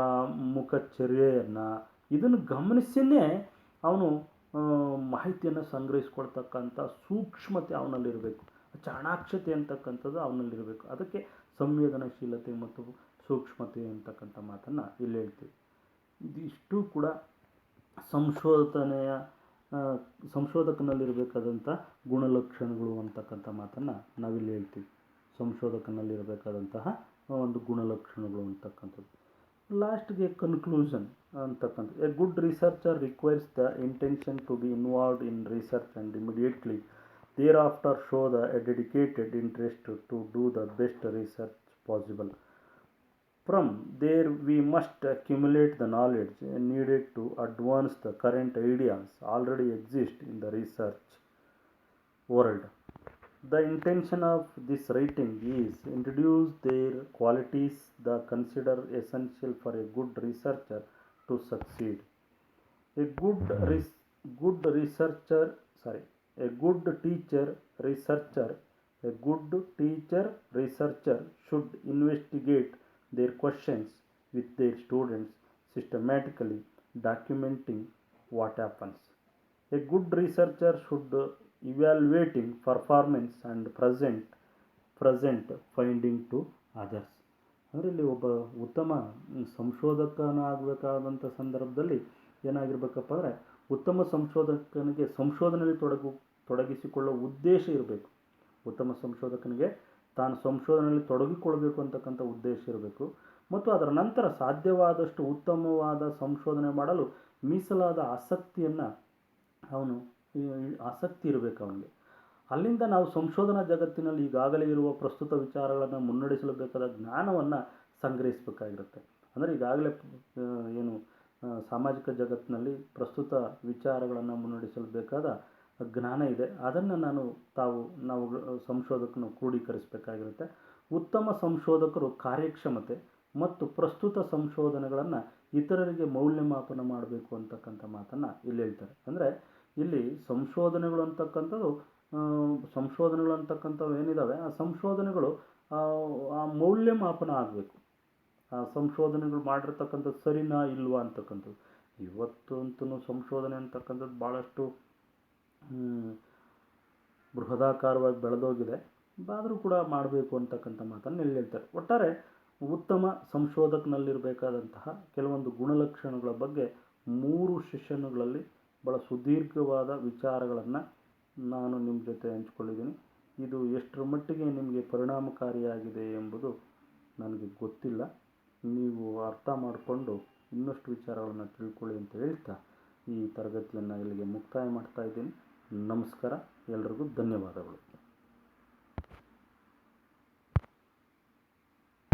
ಮುಖಚರ್ಯೆಯನ್ನು ಇದನ್ನು ಗಮನಿಸಿಯೇ ಅವನು ಮಾಹಿತಿಯನ್ನು ಸಂಗ್ರಹಿಸ್ಕೊಳ್ತಕ್ಕಂಥ ಸೂಕ್ಷ್ಮತೆ ಅವನಲ್ಲಿರಬೇಕು. ಚಾಣಾಕ್ಷತೆ ಅಂತಕ್ಕಂಥದ್ದು ಅವನಲ್ಲಿರಬೇಕು. ಅದಕ್ಕೆ ಸಂವೇದನಾಶೀಲತೆ ಮತ್ತು ಸೂಕ್ಷ್ಮತೆ ಅಂತಕ್ಕಂಥ ಮಾತನ್ನು ಇಲ್ಲಿ ಹೇಳ್ತೀವಿ. ಇದಿಷ್ಟು ಕೂಡ ಸಂಶೋಧಕನಲ್ಲಿರಬೇಕಾದಂಥ ಗುಣಲಕ್ಷಣಗಳು ಅಂತಕ್ಕಂಥ ಮಾತನ್ನು ನಾವಿಲ್ಲಿ ಹೇಳ್ತೀವಿ. ಸಂಶೋಧಕನಲ್ಲಿರಬೇಕಾದಂತಹ ಒಂದು ಗುಣಲಕ್ಷಣಗಳು ಅಂತಕ್ಕಂಥದ್ದು. ಲಾಸ್ಟ್ಗೆ ಕನ್ಕ್ಲೂಷನ್ ಅಂತಕ್ಕಂಥದ್ದು. A good researcher requires the intention to be involved in research and immediately thereafter show a dedicated interest to do the best research possible. From there we must accumulate the knowledge needed to advance the current ideas already exist in the research world. The intention of this writing is introduce their qualities that consider essential for a good researcher to succeed. A good teacher researcher should investigate their questions with their students, systematically documenting what happens. A good researcher should evaluating performance and present finding to others. ಅಂದರೆ ಇಲ್ಲಿ ಒಬ್ಬ ಉತ್ತಮ ಸಂಶೋಧಕನಾಗಬೇಕಾದಂಥ ಸಂದರ್ಭದಲ್ಲಿ ಏನಾಗಿರ್ಬೇಕಪ್ಪ ಅಂದರೆ ಉತ್ತಮ ಸಂಶೋಧಕನಿಗೆ ಸಂಶೋಧನೆಯಲ್ಲಿ ತೊಡಗಿಸಿಕೊಳ್ಳುವ ಉದ್ದೇಶ ಇರಬೇಕು. ಉತ್ತಮ ಸಂಶೋಧಕನಿಗೆ ತಾನು ಸಂಶೋಧನೆಯಲ್ಲಿ ತೊಡಗಿಕೊಳ್ಬೇಕು ಅಂತಕ್ಕಂಥ ಉದ್ದೇಶ ಇರಬೇಕು. ಮತ್ತು ಅದರ ನಂತರ ಸಾಧ್ಯವಾದಷ್ಟು ಉತ್ತಮವಾದ ಸಂಶೋಧನೆ ಮಾಡಲು ಮೀಸಲಾದ ಆಸಕ್ತಿ ಇರಬೇಕು ಅವನಿಗೆ. ಅಲ್ಲಿಂದ ನಾವು ಸಂಶೋಧನಾ ಜಗತ್ತಿನಲ್ಲಿ ಈಗಾಗಲೇ ಇರುವ ಪ್ರಸ್ತುತ ವಿಚಾರಗಳನ್ನು ಮುನ್ನಡೆಸಬೇಕಾದ ಜ್ಞಾನವನ್ನು ಸಂಗ್ರಹಿಸಬೇಕಾಗಿರುತ್ತೆ. ಅಂದರೆ ಈಗಾಗಲೇ ಸಾಮಾಜಿಕ ಜಗತ್ತಿನಲ್ಲಿ ಪ್ರಸ್ತುತ ವಿಚಾರಗಳನ್ನು ಮುನ್ನಡೆಸಲು ಬೇಕಾದ ಜ್ಞಾನ ಇದೆ. ಅದನ್ನು ನಾವು ಸಂಶೋಧಕನು ಕ್ರೋಢೀಕರಿಸಬೇಕಾಗಿರುತ್ತೆ. ಉತ್ತಮ ಸಂಶೋಧಕರು ಕಾರ್ಯಕ್ಷಮತೆ ಮತ್ತು ಪ್ರಸ್ತುತ ಸಂಶೋಧನೆಗಳನ್ನು ಇತರರಿಗೆ ಮೌಲ್ಯಮಾಪನ ಮಾಡಬೇಕು ಅಂತಕ್ಕಂಥ ಮಾತನ್ನು ಇಲ್ಲಿ ಹೇಳ್ತಾರೆ. ಅಂದರೆ ಇಲ್ಲಿ ಸಂಶೋಧನೆಗಳು ಅಂತಕ್ಕಂಥವು ಏನಿದ್ದಾವೆ, ಆ ಸಂಶೋಧನೆಗಳು ಆ ಮೌಲ್ಯಮಾಪನ ಆಗಬೇಕು. ಆ ಸಂಶೋಧನೆಗಳು ಮಾಡಿರ್ತಕ್ಕಂಥದ್ದು ಸರಿನಾ ಇಲ್ವಾ ಅಂತಕ್ಕಂಥದ್ದು. ಇವತ್ತಂತೂ ಸಂಶೋಧನೆ ಅಂತಕ್ಕಂಥದ್ದು ಭಾಳಷ್ಟು ಬೃಹದಾಕಾರವಾಗಿ ಬೆಳೆದೋಗಿದೆ. ಆದರೂ ಕೂಡ ಮಾಡಬೇಕು ಅಂತಕ್ಕಂಥ ಮಾತನ್ನು ಇಲ್ಲಿ ಹೇಳ್ತಾರೆ. ಒಟ್ಟಾರೆ ಉತ್ತಮ ಸಂಶೋಧಕನಲ್ಲಿರಬೇಕಾದಂತಹ ಕೆಲವೊಂದು ಗುಣಲಕ್ಷಣಗಳ ಬಗ್ಗೆ 3 ಸೆಷನ್ಗಳಲ್ಲಿ ಭಾಳ ಸುದೀರ್ಘವಾದ ವಿಚಾರಗಳನ್ನು ನಾನು ನಿಮ್ಮ ಜೊತೆ ಹಂಚ್ಕೊಂಡಿದ್ದೀನಿ. ಇದು ಎಷ್ಟರ ಮಟ್ಟಿಗೆ ನಿಮಗೆ ಪರಿಣಾಮಕಾರಿಯಾಗಿದೆ ಎಂಬುದು ನನಗೆ ಗೊತ್ತಿಲ್ಲ. ನೀವು ಅರ್ಥ ಮಾಡಿಕೊಂಡು ಇನ್ನಷ್ಟು ವಿಚಾರಗಳನ್ನು ತಿಳ್ಕೊಳ್ಳಿ ಅಂತ ಹೇಳ್ತಾ ಈ ತರಗತಿಯನ್ನು ಇಲ್ಲಿಗೆ ಮುಕ್ತಾಯ ಮಾಡ್ತಾ ಇದ್ದೀನಿ. ನಮಸ್ಕಾರ, ಎಲ್ರಿಗೂ ಧನ್ಯವಾದಗಳು.